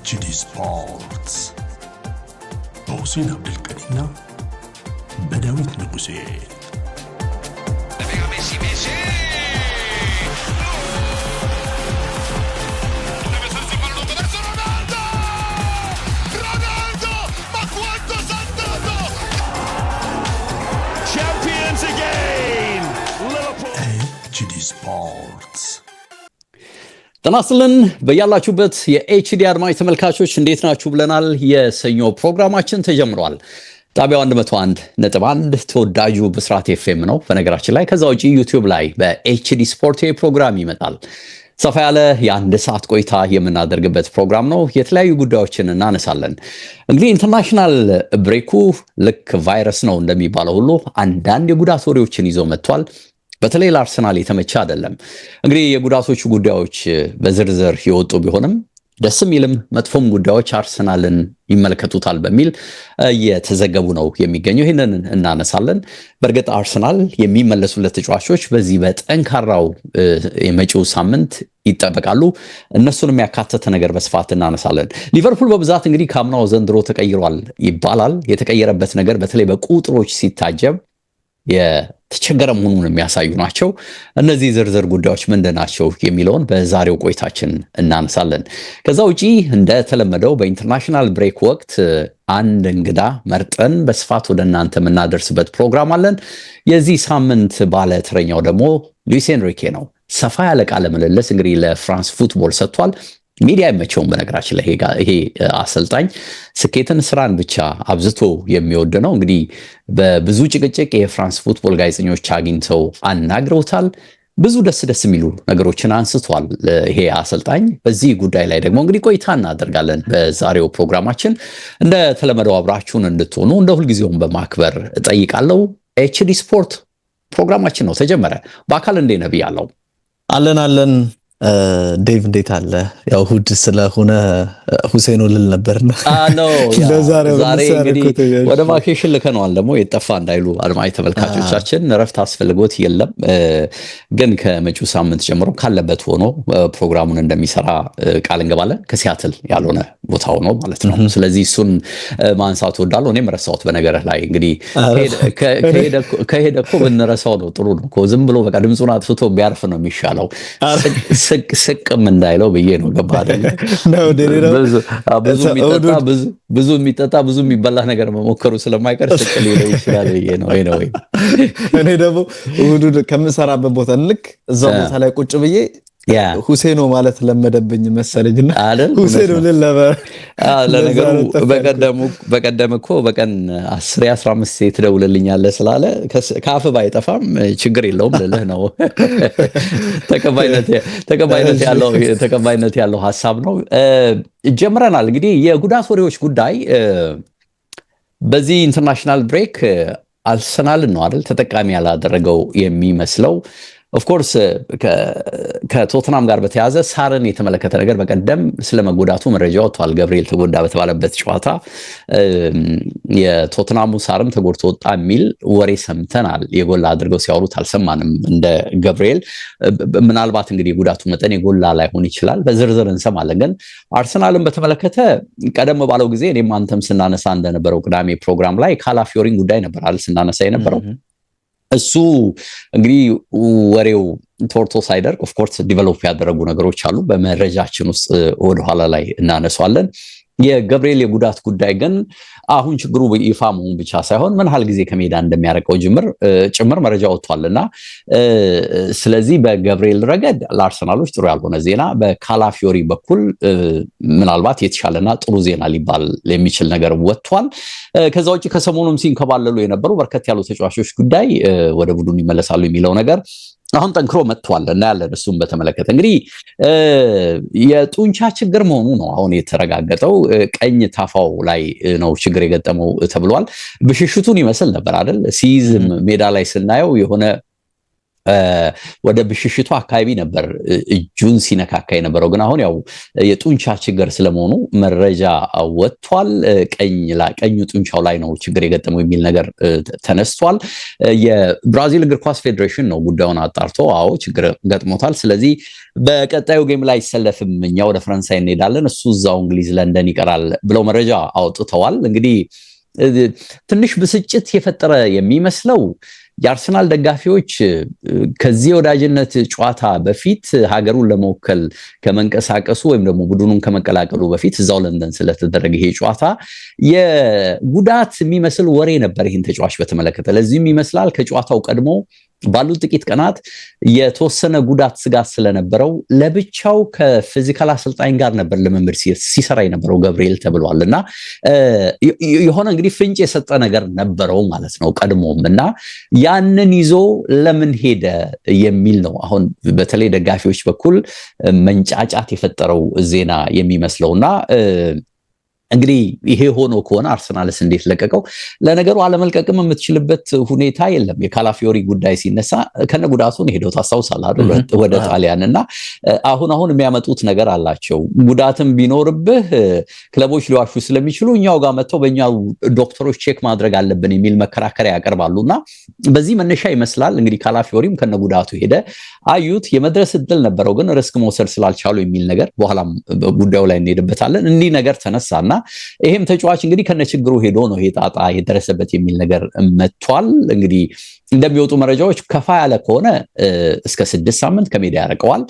HD ስፖርትስ በሁሴን አብዱልቀኒና በዳዊት ንጉሴ HD ስፖርትስ ተናስልን በያላችሁበት የኤችዲ አድማጭ ተመልካቾች እንዴት ናችሁ ብለናል። የሰኞ ፕሮግራማችን ተጀምሯል። ጣቢያው 101.1 ተወዳጁ ብስራት ኤፍኤም ነው በነገራችን ላይ። ከዛ ውጪ ዩቲዩብ ላይ በኤችዲ ስፖርት ፕሮግራም ይመጣል። ሰፋ ያለ የአንድ ሰዓት ቆይታ የምናደርግበት ፕሮግራም ነው። የተለያዩ ጉዳዮችን እናነሳለን። እንግዲህ ኢንተርናሽናል ብሬኩ ልክ ቫይረስ ነው እንደሚባለው ሁሉ አንዳንድ የጉዳት ወሬዎችን ይዞ መጥቷል። በተለይ ለአርሰናል የተመቸ አይደለም። እንግዲህ የጉዳቶቹ ጉዳዮች በዝርዝር የወጡ ቢሆንም ደስ የሚልም መጥፎም ጉዳዮች አርሰናልን ይመለከቱታል በሚል እየተዘገቡ ነው የሚገኘው። ይህንን እናነሳለን። በእርግጥ አርሰናል የሚመለሱለት ተጫዋቾች በዚህ በጠንካራው የመጪው ሳምንት ይጠበቃሉ። እነሱንም ያካተተ ነገር በስፋት እናነሳለን። ሊቨርፑል በብዛት እንግዲህ ካምናው ዘንድሮ ተቀይሯል ይባላል። የተቀየረበት ነገር በተለይ በቁጥሮች ሲታጀብ የተቸገረ መሆኑን የሚያሳዩ ናቸው። እነዚህ ዝርዝር ጉዳዮች ምንድን ናቸው የሚለውን በዛሬው ቆይታችን እናነሳለን። ከዛ ውጪ እንደተለመደው በኢንተርናሽናል ብሬክ ወቅት አንድ እንግዳ መርጠን በስፋት ወደ እናንተ የምናደርስበት ፕሮግራም አለን። የዚህ ሳምንት ባለ ተረኛው ደግሞ ሉዊስ ኤንሪኬ ነው። ሰፋ ያለ ቃለ ምልልስ እንግዲህ ለፍራንስ ፉትቦል ሰጥቷል። ሚዲያ አይመቸውም በነገራችን ላይ ይሄ አሰልጣኝ ስኬትን ስራን ብቻ አብዝቶ የሚወድ ነው። እንግዲህ በብዙ ጭቅጭቅ የፍራንስ ፉትቦል ጋዜጠኞች አግኝተው አናግረውታል። ብዙ ደስ የሚሉ ነገሮችን አንስቷል ይሄ አሰልጣኝ። በዚህ ጉዳይ ላይ ደግሞ እንግዲህ ቆይታ እናደርጋለን በዛሬው ፕሮግራማችን። እንደተለመደው አብራችሁን እንድትሆኑ እንደ ሁልጊዜውም በማክበር እጠይቃለሁ። ኤችዲ ስፖርት ፕሮግራማችን ነው ተጀመረ። በአካል እንዴ ነብይ ያለው አለን ዴቭ እንዴት አለ? ያው እሑድ ስለሆነ ሁሴን ልል ነበርና ዛሬ እንግዲህ ወደ ቫኬሽን ልከነዋል። ደግሞ የጠፋ እንዳይሉ አድማጭ ተመልካቾቻችን እረፍት አስፈልጎት የለም፣ ግን ከመጪው ሳምንት ጀምሮ ካለበት ሆኖ ፕሮግራሙን እንደሚሰራ ቃል እንገባለን። ከሲያትል ያልሆነ ቦታ ሆኖ ማለት ነው። ስለዚህ እሱን ማንሳት ወዳለው እኔም ረሳሁት። በነገርህ ላይ እንግዲህ ከሄደ እኮ ብንረሳው ነው ጥሩ ነው እኮ። ዝም ብሎ በቃ ድምፁን አጥፍቶ ቢያርፍ ነው የሚሻለው። ስቅም እንዳይለው ብዬ ነው። ገባ አይደል? ብዙ የሚጠጣ ብዙ የሚበላ ነገር መሞከሩ ስለማይቀር ስቅ ሊለው ይችላል ብዬ ነው። እኔ ደግሞ እሑድ ከምሰራበት ቦታ ልክ እዛው ቦታ ላይ ቁጭ ብዬ ሁሴኖ ማለት ለመደብኝ መሰለኝና ሁሴኖ ለነበር። ለነገሩ በቀደም እኮ በቀን 10-15 ትደውልልኛለህ ስላለ ካፍ ባይጠፋም ችግር የለውም ልልህ ነው። ተቀባይነት ያለው ሐሳብ ነው። ጀምረናል። እንግዲህ የጉዳት ወሬዎች ጉዳይ በዚህ ኢንተርናሽናል ብሬክ አርሰናል ነው አይደል ተጠቃሚ ያላደረገው የሚመስለው። ኦፍኮርስ ከቶትናም ጋር በተያዘ ሳርን የተመለከተ ነገር በቀደም ስለመጎዳቱ መረጃ ወጥቷል። ገብርኤል ተጎዳ በተባለበት ጨዋታ የቶትናሙ ሳርም ተጎድቶ ወጣ የሚል ወሬ ሰምተናል። የጎላ አድርገው ሲያወሩት አልሰማንም እንደ ገብርኤል። ምናልባት እንግዲህ የጉዳቱ መጠን የጎላ ላይሆን ይችላል፣ በዝርዝር እንሰማለን። ግን አርሰናልን በተመለከተ ቀደም ባለው ጊዜ እኔም አንተም ስናነሳ እንደነበረው ቅዳሜ ፕሮግራም ላይ ካላፊዮሪን ጉዳይ ነበር አይደል ስናነሳ የነበረው። እሱ እንግዲህ ወሬው ቶርቶ ሳይደርግ ኦፍኮርስ ዲቨሎፕ ያደረጉ ነገሮች አሉ። በመረጃችን ውስጥ ወደኋላ ላይ እናነሷለን። የገብርኤል የጉዳት ጉዳይ ግን አሁን ችግሩ ይፋ መሆን ብቻ ሳይሆን ምን ያህል ጊዜ ከሜዳ እንደሚያርቀው ጭምር መረጃ ወጥቷልና ስለዚህ በገብርኤል ረገድ ለአርሰናሎች ጥሩ ያልሆነ ዜና፣ በካላፊዮሪ በኩል ምናልባት የተሻለና ጥሩ ዜና ሊባል የሚችል ነገር ወጥቷል። ከዛ ውጪ ከሰሞኑም ሲንከባለሉ የነበሩ በርከት ያሉ ተጫዋቾች ጉዳይ ወደ ቡድኑ ይመለሳሉ የሚለው ነገር አሁን ጠንክሮ መጥቷል እና ያለን እሱም በተመለከተ እንግዲህ የጡንቻ ችግር መሆኑ ነው አሁን የተረጋገጠው። ቀኝ ታፋው ላይ ነው ችግር የገጠመው ተብሏል። ብሽሽቱን ይመስል ነበር አይደል? ሲዝም ሜዳ ላይ ስናየው የሆነ ወደ ብሽሽቱ አካባቢ ነበር እጁን ሲነካካ የነበረው። ግን አሁን ያው የጡንቻ ችግር ስለመሆኑ መረጃ ወጥቷል። ቀኙ ጡንቻው ላይ ነው ችግር የገጠመው የሚል ነገር ተነስቷል። የብራዚል እግር ኳስ ፌዴሬሽን ነው ጉዳዩን አጣርቶ አዎ ችግር ገጥሞታል፣ ስለዚህ በቀጣዩ ጌም ላይ አይሰለፍም፣ እኛ ወደ ፈረንሳይ እንሄዳለን፣ እሱ እዛው እንግሊዝ ለንደን ይቀራል ብለው መረጃ አውጥተዋል። እንግዲህ ትንሽ ብስጭት የፈጠረ የሚመስለው የአርሰናል ደጋፊዎች ከዚህ ወዳጅነት ጨዋታ በፊት ሀገሩን ለመወከል ከመንቀሳቀሱ ወይም ደግሞ ቡድኑን ከመቀላቀሉ በፊት እዛው ለንደን ስለተደረገ ይሄ ጨዋታ የጉዳት የሚመስል ወሬ ነበር ይህን ተጫዋች በተመለከተ። ለዚህም ይመስላል ከጨዋታው ቀድሞ ባሉት ጥቂት ቀናት የተወሰነ ጉዳት ስጋት ስለነበረው ለብቻው ከፊዚካል አሰልጣኝ ጋር ነበር ልምምድ ሲሰራ የነበረው ገብርኤል ተብሏል። እና የሆነ እንግዲህ ፍንጭ የሰጠ ነገር ነበረው ማለት ነው ቀድሞም፣ እና ያንን ይዞ ለምን ሄደ የሚል ነው አሁን በተለይ ደጋፊዎች በኩል መንጫጫት የፈጠረው ዜና የሚመስለውና እንግዲህ ይሄ ሆኖ ከሆነ አርሰናልስ እንዴት ለቀቀው? ለነገሩ አለመልቀቅም የምትችልበት ሁኔታ የለም። የካላፊዮሪ ጉዳይ ሲነሳ ከነጉዳቱን ሄደው ታስታውሳለህ አይደል ወደ ጣሊያን፣ እና አሁን የሚያመጡት ነገር አላቸው። ጉዳትም ቢኖርብህ ክለቦች ሊዋሹ ስለሚችሉ እኛው ጋር መጥተው በእኛው ዶክተሮች ቼክ ማድረግ አለብን የሚል መከራከሪያ ያቀርባሉና በዚህ መነሻ ይመስላል እንግዲህ ካላፊዮሪም ከነጉዳቱ ሄደ። አዩት የመድረስ እድል ነበረው ግን ሪስክ መውሰድ ስላልቻሉ የሚል ነገር በኋላም ጉዳዩ ላይ እንሄድበታለን። እንዲህ ነገር ተነሳና ይሄም ተጫዋች እንግዲህ ከነችግሩ ሄዶ ነው ይሄ ጣጣ የደረሰበት የሚል ነገር መጥቷል። እንግዲህ እንደሚወጡ መረጃዎች ከፋ ያለ ከሆነ እስከ 6 ሳምንት ከሜዳ ያርቀዋል።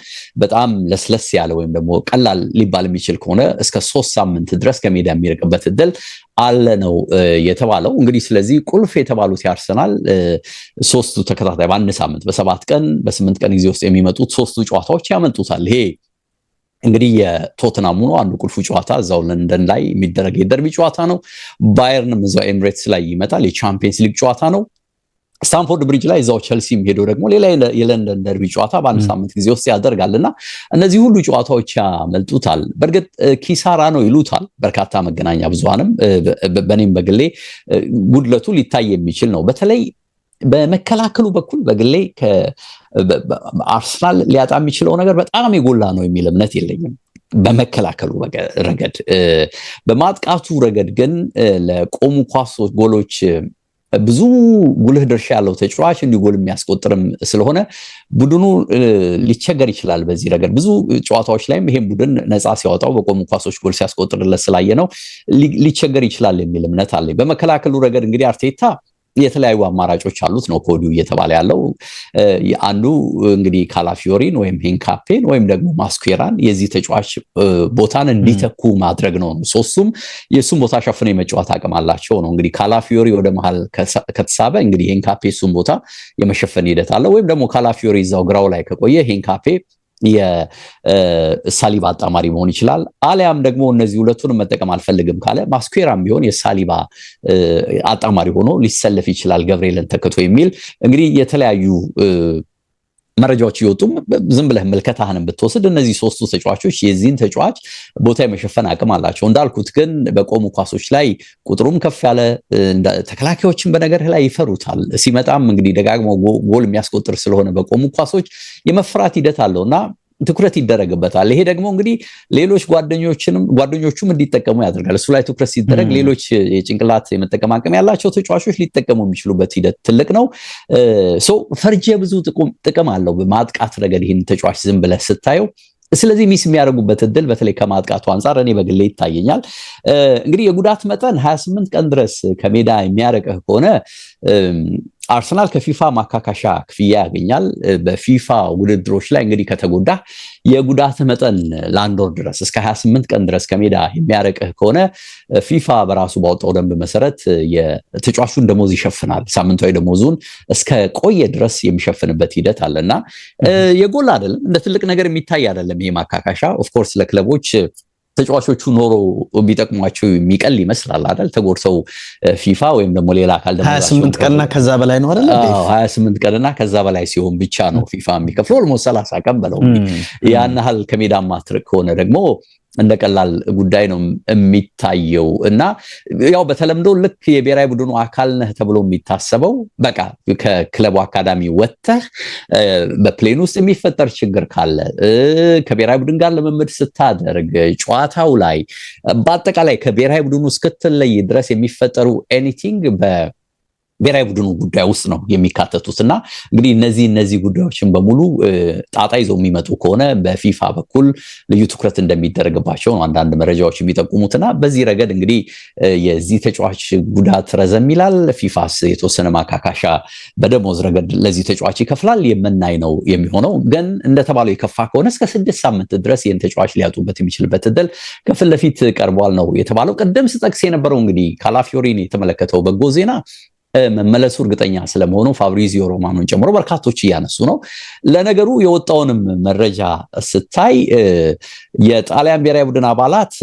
በጣም ለስለስ ያለ ወይም ደግሞ ቀላል ሊባል የሚችል ከሆነ እስከ 3 ሳምንት ድረስ ከሜዳ የሚርቅበት እድል አለ ነው የተባለው። እንግዲህ ስለዚህ ቁልፍ የተባሉት ያርሰናል ሶስቱ ተከታታይ በአንድ ሳምንት በ7 ቀን በ8 ቀን ጊዜ ውስጥ የሚመጡት ሶስቱ ጨዋታዎች ያመልጡታል። ይሄ እንግዲህ የቶተናሙ ነው አንዱ ቁልፉ ጨዋታ፣ እዛው ለንደን ላይ የሚደረግ የደርቢ ጨዋታ ነው። ባየርንም እዛው ኤምሬትስ ላይ ይመጣል፣ የቻምፒየንስ ሊግ ጨዋታ ነው። ስታንፎርድ ብሪጅ ላይ እዛው ቸልሲም ሄዶ ደግሞ ሌላ የለንደን ደርቢ ጨዋታ በአንድ ሳምንት ጊዜ ውስጥ ያደርጋልና እነዚህ ሁሉ ጨዋታዎች ያመልጡታል። በእርግጥ ኪሳራ ነው ይሉታል በርካታ መገናኛ ብዙሃንም። በእኔም በግሌ ጉድለቱ ሊታይ የሚችል ነው። በተለይ በመከላከሉ በኩል በግሌ አርሰናል ሊያጣ የሚችለው ነገር በጣም የጎላ ነው የሚል እምነት የለኝም በመከላከሉ ረገድ። በማጥቃቱ ረገድ ግን ለቆሙ ኳሶች ጎሎች ብዙ ጉልህ ድርሻ ያለው ተጫዋች እንዲጎል የሚያስቆጥርም ስለሆነ ቡድኑ ሊቸገር ይችላል በዚህ ረገድ። ብዙ ጨዋታዎች ላይም ይሄን ቡድን ነፃ ሲያወጣው በቆሙ ኳሶች ጎል ሲያስቆጥርለት ስላየ ነው ሊቸገር ይችላል የሚል እምነት አለኝ። በመከላከሉ ረገድ እንግዲህ አርቴታ የተለያዩ አማራጮች አሉት ነው ከወዲሁ እየተባለ ያለው። አንዱ እንግዲህ ካላፊዮሪን ወይም ሄንካፔን ወይም ደግሞ ማስኩዌራን የዚህ ተጫዋች ቦታን እንዲተኩ ማድረግ ነው። ሶስቱም የሱም ቦታ ሸፍነው የመጫወት አቅም አላቸው ነው። እንግዲህ ካላፊዮሪ ወደ መሃል ከተሳበ እንግዲህ ሄንካፔ እሱም ቦታ የመሸፈን ሂደት አለ። ወይም ደግሞ ካላፊዮሪ እዛው ግራው ላይ ከቆየ ሄንካፔ የሳሊባ አጣማሪ መሆን ይችላል። አሊያም ደግሞ እነዚህ ሁለቱንም መጠቀም አልፈልግም ካለ ማስኩዌራም ቢሆን የሳሊባ አጣማሪ ሆኖ ሊሰለፍ ይችላል ገብርኤልን ተከቶ የሚል እንግዲህ የተለያዩ መረጃዎች ይወጡም። ዝም ብለህ መልከታህንም ብትወስድ እነዚህ ሶስቱ ተጫዋቾች የዚህን ተጫዋች ቦታ የመሸፈን አቅም አላቸው። እንዳልኩት ግን በቆሙ ኳሶች ላይ ቁጥሩም ከፍ ያለ ተከላካዮችን በነገር ላይ ይፈሩታል። ሲመጣም እንግዲህ ደጋግሞ ጎል የሚያስቆጥር ስለሆነ በቆሙ ኳሶች የመፍራት ሂደት አለውና ትኩረት ይደረግበታል። ይሄ ደግሞ እንግዲህ ሌሎች ጓደኞቹም እንዲጠቀሙ ያደርጋል። እሱ ላይ ትኩረት ሲደረግ ሌሎች የጭንቅላት የመጠቀም አቅም ያላቸው ተጫዋቾች ሊጠቀሙ የሚችሉበት ሂደት ትልቅ ነው። ፈርጀ ብዙ ጥቅም አለው በማጥቃት ረገድ ይህን ተጫዋች ዝም ብለህ ስታየው። ስለዚህ ሚስ የሚያደርጉበት እድል በተለይ ከማጥቃቱ አንጻር እኔ በግሌ ይታየኛል። እንግዲህ የጉዳት መጠን 28 ቀን ድረስ ከሜዳ የሚያረቅህ ከሆነ አርሰናል ከፊፋ ማካካሻ ክፍያ ያገኛል። በፊፋ ውድድሮች ላይ እንግዲህ ከተጎዳ የጉዳት መጠን ለአንድ ወር ድረስ እስከ 28 ቀን ድረስ ከሜዳ የሚያረቅህ ከሆነ ፊፋ በራሱ ባወጣው ደንብ መሰረት የተጫዋቹን ደሞዝ ይሸፍናል። ሳምንታዊ ደሞዙን እስከ ቆየ ድረስ የሚሸፍንበት ሂደት አለና የጎላ አይደለም፣ እንደ ትልቅ ነገር የሚታይ አይደለም ይሄ ማካካሻ። ኦፍኮርስ ለክለቦች ተጫዋቾቹ ኖሮ ቢጠቅሟቸው የሚቀል ይመስላል አይደል? ተጎድተው ፊፋ ወይም ደግሞ ሌላ አካል ደግሞ 28 ቀንና ከዛ በላይ ነው አይደል? 28 ቀንና ከዛ በላይ ሲሆን ብቻ ነው ፊፋ የሚከፍለው። ኦልሞስት 30 ቀን በለው ያን ያህል ከሜዳ ማትርቅ ከሆነ ደግሞ እንደቀላል ጉዳይ ነው የሚታየው እና ያው በተለምዶ ልክ የብሔራዊ ቡድኑ አካል ነህ ተብሎ የሚታሰበው በቃ ከክለቡ አካዳሚ ወጥተህ በፕሌን ውስጥ የሚፈጠር ችግር ካለ ከብሔራዊ ቡድን ጋር ልምምድ ስታደርግ ጨዋታው ላይ በአጠቃላይ ከብሔራዊ ቡድኑ እስክትለይ ድረስ የሚፈጠሩ ኤኒቲንግ ብሔራዊ ቡድኑ ጉዳይ ውስጥ ነው የሚካተቱትና እንግዲህ እነዚህ ጉዳዮችን በሙሉ ጣጣ ይዘው የሚመጡ ከሆነ በፊፋ በኩል ልዩ ትኩረት እንደሚደረግባቸው ነው አንዳንድ መረጃዎች የሚጠቁሙትና በዚህ ረገድ እንግዲህ የዚህ ተጫዋች ጉዳት ረዘም ይላል። ፊፋስ የተወሰነ ማካካሻ በደሞዝ ረገድ ለዚህ ተጫዋች ይከፍላል የምናይ ነው የሚሆነው። ግን እንደተባለው የከፋ ከሆነ እስከ 6 ሳምንት ድረስ ይህን ተጫዋች ሊያጡበት የሚችልበት እድል ከፊት ለፊት ቀርቧል ነው የተባለው። ቀደም ስጠቅስ የነበረው እንግዲህ ካላፊዮሪን የተመለከተው በጎ ዜና መመለሱ እርግጠኛ ስለመሆኑ ፋብሪዚዮ ሮማኖን ጨምሮ በርካቶች እያነሱ ነው። ለነገሩ የወጣውንም መረጃ ስታይ የጣሊያን ብሔራዊ ቡድን አባላት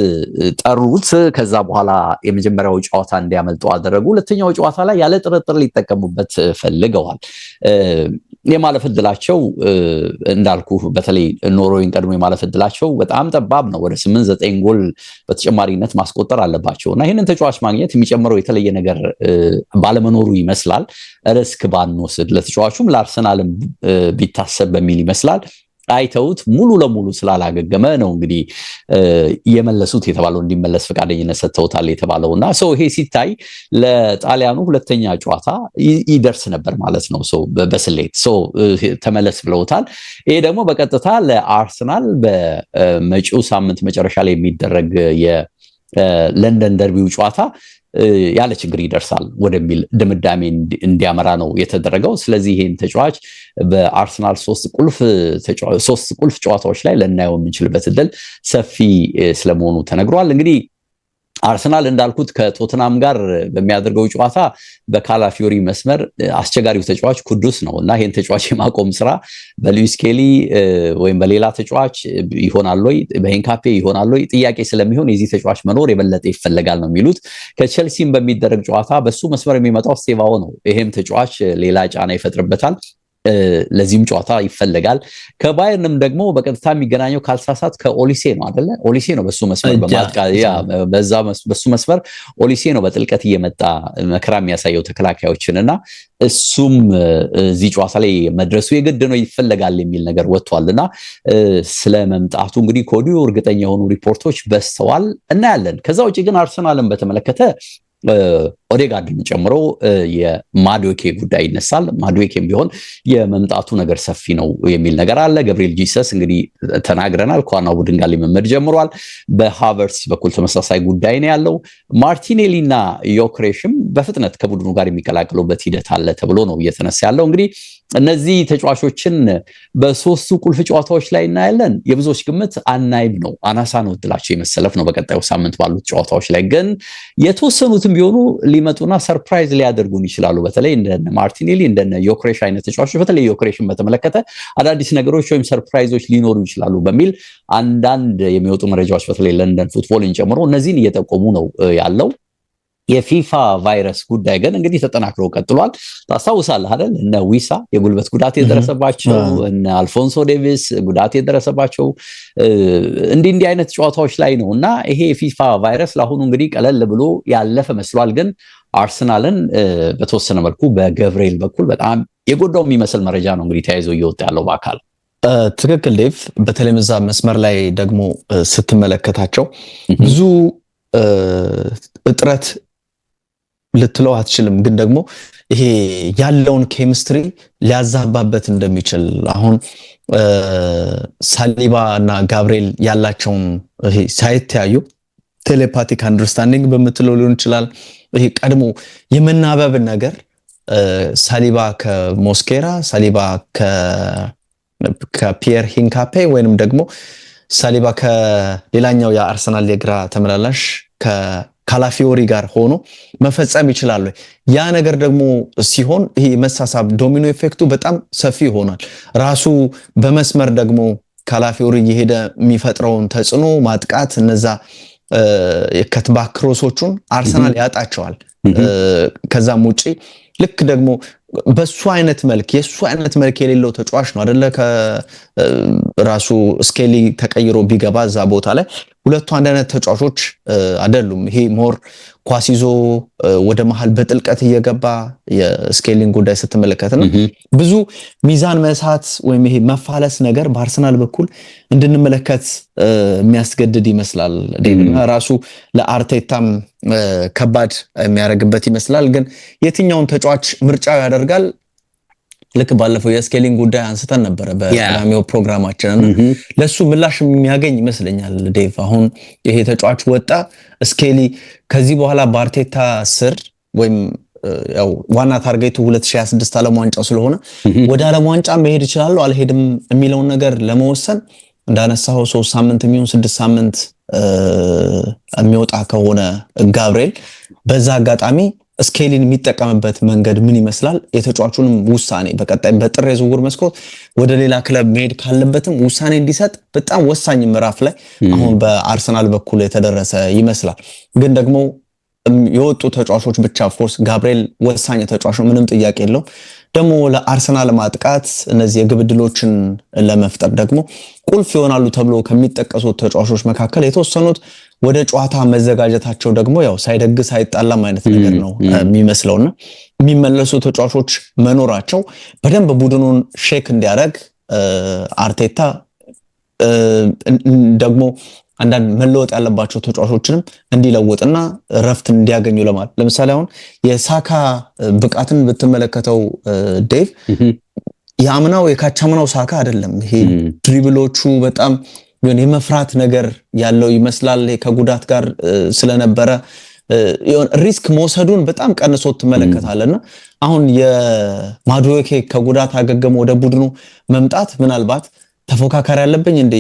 ጠሩት። ከዛ በኋላ የመጀመሪያው ጨዋታ እንዲያመልጠው አደረጉ። ሁለተኛው ጨዋታ ላይ ያለ ጥርጥር ሊጠቀሙበት ፈልገዋል። የማለፍ እድላቸው እንዳልኩ በተለይ ኖርዌይን ቀድሞ የማለፍ እድላቸው በጣም ጠባብ ነው። ወደ 8-9 ጎል በተጨማሪነት ማስቆጠር አለባቸው እና ይህንን ተጫዋች ማግኘት የሚጨምረው የተለየ ነገር ባለመኖሩ ይመስላል። ሪስክ ባንወስድ ለተጫዋቹም ለአርሰናልም ቢታሰብ በሚል ይመስላል አይተውት ሙሉ ለሙሉ ስላላገገመ ነው እንግዲህ የመለሱት የተባለው እንዲመለስ ፈቃደኝነት ሰጥተውታል የተባለውና ይሄ ሲታይ ለጣሊያኑ ሁለተኛ ጨዋታ ይደርስ ነበር ማለት ነው። በስሌት ተመለስ ብለውታል። ይሄ ደግሞ በቀጥታ ለአርሰናል በመጪው ሳምንት መጨረሻ ላይ የሚደረግ የለንደን ደርቢው ጨዋታ ያለ ችግር ይደርሳል ወደሚል ድምዳሜ እንዲያመራ ነው የተደረገው። ስለዚህ ይሄን ተጫዋች በአርሰናል 3 ቁልፍ ጨዋታዎች ላይ ልናየው የምንችልበት እድል ሰፊ ስለመሆኑ ተነግሯል። እንግዲህ አርሰናል እንዳልኩት ከቶተናም ጋር በሚያደርገው ጨዋታ በካላፊዮሪ መስመር አስቸጋሪው ተጫዋች ኩዱስ ነው እና ይሄን ተጫዋች የማቆም ስራ በሉዊስ ኬሊ ወይም በሌላ ተጫዋች ይሆናል ወይ በሄንካፔ ይሆናል ወይ ጥያቄ ስለሚሆን የዚህ ተጫዋች መኖር የበለጠ ይፈልጋል ነው የሚሉት። ከቼልሲም በሚደረግ ጨዋታ በሱ መስመር የሚመጣው ስቴቫኦ ነው። ይሄም ተጫዋች ሌላ ጫና ይፈጥርበታል። ለዚህም ጨዋታ ይፈልጋል። ከባየርንም ደግሞ በቀጥታ የሚገናኘው ካልሳሳት ከኦሊሴ ነው አይደለ? ኦሊሴ ነው በሱ መስመር በሱ መስመር ኦሊሴ ነው በጥልቀት እየመጣ መከራ የሚያሳየው ተከላካዮችንና እሱም እዚህ ጨዋታ ላይ መድረሱ የግድ ነው ይፈልጋል የሚል ነገር ወጥቷልና ስለመምጣቱ እንግዲህ ከወዲሁ እርግጠኛ የሆኑ ሪፖርቶች በስተዋል እናያለን። ከዛ ውጪ ግን አርሰናልን በተመለከተ ኦዴጋርድን ጨምሮ የማዱዌኬ ጉዳይ ይነሳል። ማዱዌኬም ቢሆን የመምጣቱ ነገር ሰፊ ነው የሚል ነገር አለ። ገብርኤል ጂሰስ እንግዲህ ተናግረናል ከዋናው ቡድን ጋር ሊመመድ ጀምሯል። በሃቨርትስ በኩል ተመሳሳይ ጉዳይ ነው ያለው። ማርቲኔሊና ዮክሬሽም በፍጥነት ከቡድኑ ጋር የሚቀላቀሉበት ሂደት አለ ተብሎ ነው እየተነሳ ያለው። እንግዲህ እነዚህ ተጫዋቾችን በሶስቱ ቁልፍ ጨዋታዎች ላይ እናያለን። የብዙዎች ግምት አናይም ነው፣ አናሳ ነው እድላቸው የመሰለፍ ነው በቀጣዩ ሳምንት ባሉት ጨዋታዎች ላይ ግን የተወሰኑትም ቢሆኑ ሊመጡና ሰርፕራይዝ ሊያደርጉን ይችላሉ። በተለይ እንደነ ማርቲኔሊ እንደነ ዮክሬሽ አይነት ተጫዋቾች በተለይ ዮክሬሽን በተመለከተ አዳዲስ ነገሮች ወይም ሰርፕራይዞች ሊኖሩ ይችላሉ በሚል አንዳንድ የሚወጡ መረጃዎች በተለይ ለንደን ፉትቦልን ጨምሮ እነዚህን እየጠቆሙ ነው ያለው። የፊፋ ቫይረስ ጉዳይ ግን እንግዲህ ተጠናክሮ ቀጥሏል። ታስታውሳለህ አይደል? እነ ዊሳ የጉልበት ጉዳት የደረሰባቸው እነ አልፎንሶ ዴቪስ ጉዳት የደረሰባቸው እንዲህ አይነት ጨዋታዎች ላይ ነው እና ይሄ የፊፋ ቫይረስ ለአሁኑ እንግዲህ ቀለል ብሎ ያለፈ መስሏል። ግን አርሰናልን በተወሰነ መልኩ በገብርኤል በኩል በጣም የጎዳው የሚመስል መረጃ ነው እንግዲህ ተያይዞ እየወጣ ያለው በአካል። ትክክል ዴቭ። በተለይም እዛ መስመር ላይ ደግሞ ስትመለከታቸው ብዙ እጥረት ልትለው አትችልም፣ ግን ደግሞ ይሄ ያለውን ኬሚስትሪ ሊያዛባበት እንደሚችል አሁን ሳሊባ እና ጋብርኤል ያላቸውን ይሄ ሳይተያዩ ቴሌፓቲክ አንደርስታንዲንግ በምትለው ሊሆን ይችላል። ይሄ ቀድሞ የመናበብ ነገር ሳሊባ ከሞስኬራ፣ ሳሊባ ከፒየር ሂንካፔ ወይንም ደግሞ ሳሊባ ከሌላኛው የአርሰናል የግራ ተመላላሽ ካላፊዮሪ ጋር ሆኖ መፈጸም ይችላል። ያ ነገር ደግሞ ሲሆን ይሄ መሳሳብ ዶሚኖ ኢፌክቱ በጣም ሰፊ ይሆናል። ራሱ በመስመር ደግሞ ካላፊዮሪ እየሄደ የሚፈጥረውን ተጽዕኖ ማጥቃት እነዛ የከትባክ ክሮሶቹን አርሰናል ያጣቸዋል። ከዛም ውጪ ልክ ደግሞ በሱ አይነት መልክ የሱ አይነት መልክ የሌለው ተጫዋች ነው አይደለ? ከራሱ ስኬሊ ተቀይሮ ቢገባ እዛ ቦታ ላይ ሁለቱ አንድ አይነት ተጫዋቾች አይደሉም። ይሄ ሞር ኳስ ይዞ ወደ መሃል በጥልቀት እየገባ የስኬሊንግ ጉዳይ ስትመለከትና ብዙ ሚዛን መሳት ወይም ይሄ መፋለስ ነገር በአርሰናል በኩል እንድንመለከት የሚያስገድድ ይመስላል። ራሱ ለአርቴታም ከባድ የሚያደርግበት ይመስላል። ግን የትኛውን ተጫዋች ምርጫው ያደርጋል? ልክ ባለፈው የስኬሊንግ ጉዳይ አንስተን ነበረ በቀዳሚው ፕሮግራማችን እና ለሱ ምላሽ የሚያገኝ ይመስለኛል ዴቭ። አሁን ይሄ ተጫዋች ወጣ ስኬሊ ከዚህ በኋላ በአርቴታ ስር ወይም ያው ዋና ታርጌቱ 2026 ዓለም ዋንጫው ስለሆነ ወደ ዓለም ዋንጫ መሄድ ይችላል አልሄድም የሚለውን ነገር ለመወሰን እንዳነሳው 3 ሳምንት የሚሆን 6 ሳምንት የሚወጣ ከሆነ ጋብርኤል በዛ አጋጣሚ ስኬሊን የሚጠቀምበት መንገድ ምን ይመስላል? የተጫዋቹንም ውሳኔ በቀጣይ በጥር የዝውውር መስኮት ወደ ሌላ ክለብ መሄድ ካለበትም ውሳኔ እንዲሰጥ በጣም ወሳኝ ምዕራፍ ላይ አሁን በአርሰናል በኩል የተደረሰ ይመስላል። ግን ደግሞ የወጡ ተጫዋቾች ብቻ ፎርስ ጋብርኤል ወሳኝ ተጫዋች ነው፣ ምንም ጥያቄ የለውም። ደግሞ ለአርሰናል ማጥቃት እነዚህ የግብ ዕድሎችን ለመፍጠር ደግሞ ቁልፍ ይሆናሉ ተብሎ ከሚጠቀሱት ተጫዋቾች መካከል የተወሰኑት ወደ ጨዋታ መዘጋጀታቸው ደግሞ ያው ሳይደግስ አይጣላም አይነት ነገር ነው የሚመስለውና የሚመለሱ ተጫዋቾች መኖራቸው በደንብ ቡድኑን ሼክ እንዲያደርግ አርቴታ ደግሞ አንዳንድ መለወጥ ያለባቸው ተጫዋቾችንም እንዲለውጥና ረፍት እንዲያገኙ ለማለት ለምሳሌ አሁን የሳካ ብቃትን ብትመለከተው ዴቭ የአምናው የካቻምናው ሳካ አይደለም። ይሄ ድሪብሎቹ በጣም የመፍራት ነገር ያለው ይመስላል። ከጉዳት ጋር ስለነበረ ሪስክ መውሰዱን በጣም ቀንሶት ትመለከታለና አሁን የማዱዌኬ ከጉዳት አገገሞ ወደ ቡድኑ መምጣት ምናልባት ተፎካካሪ ያለብኝ እንዴ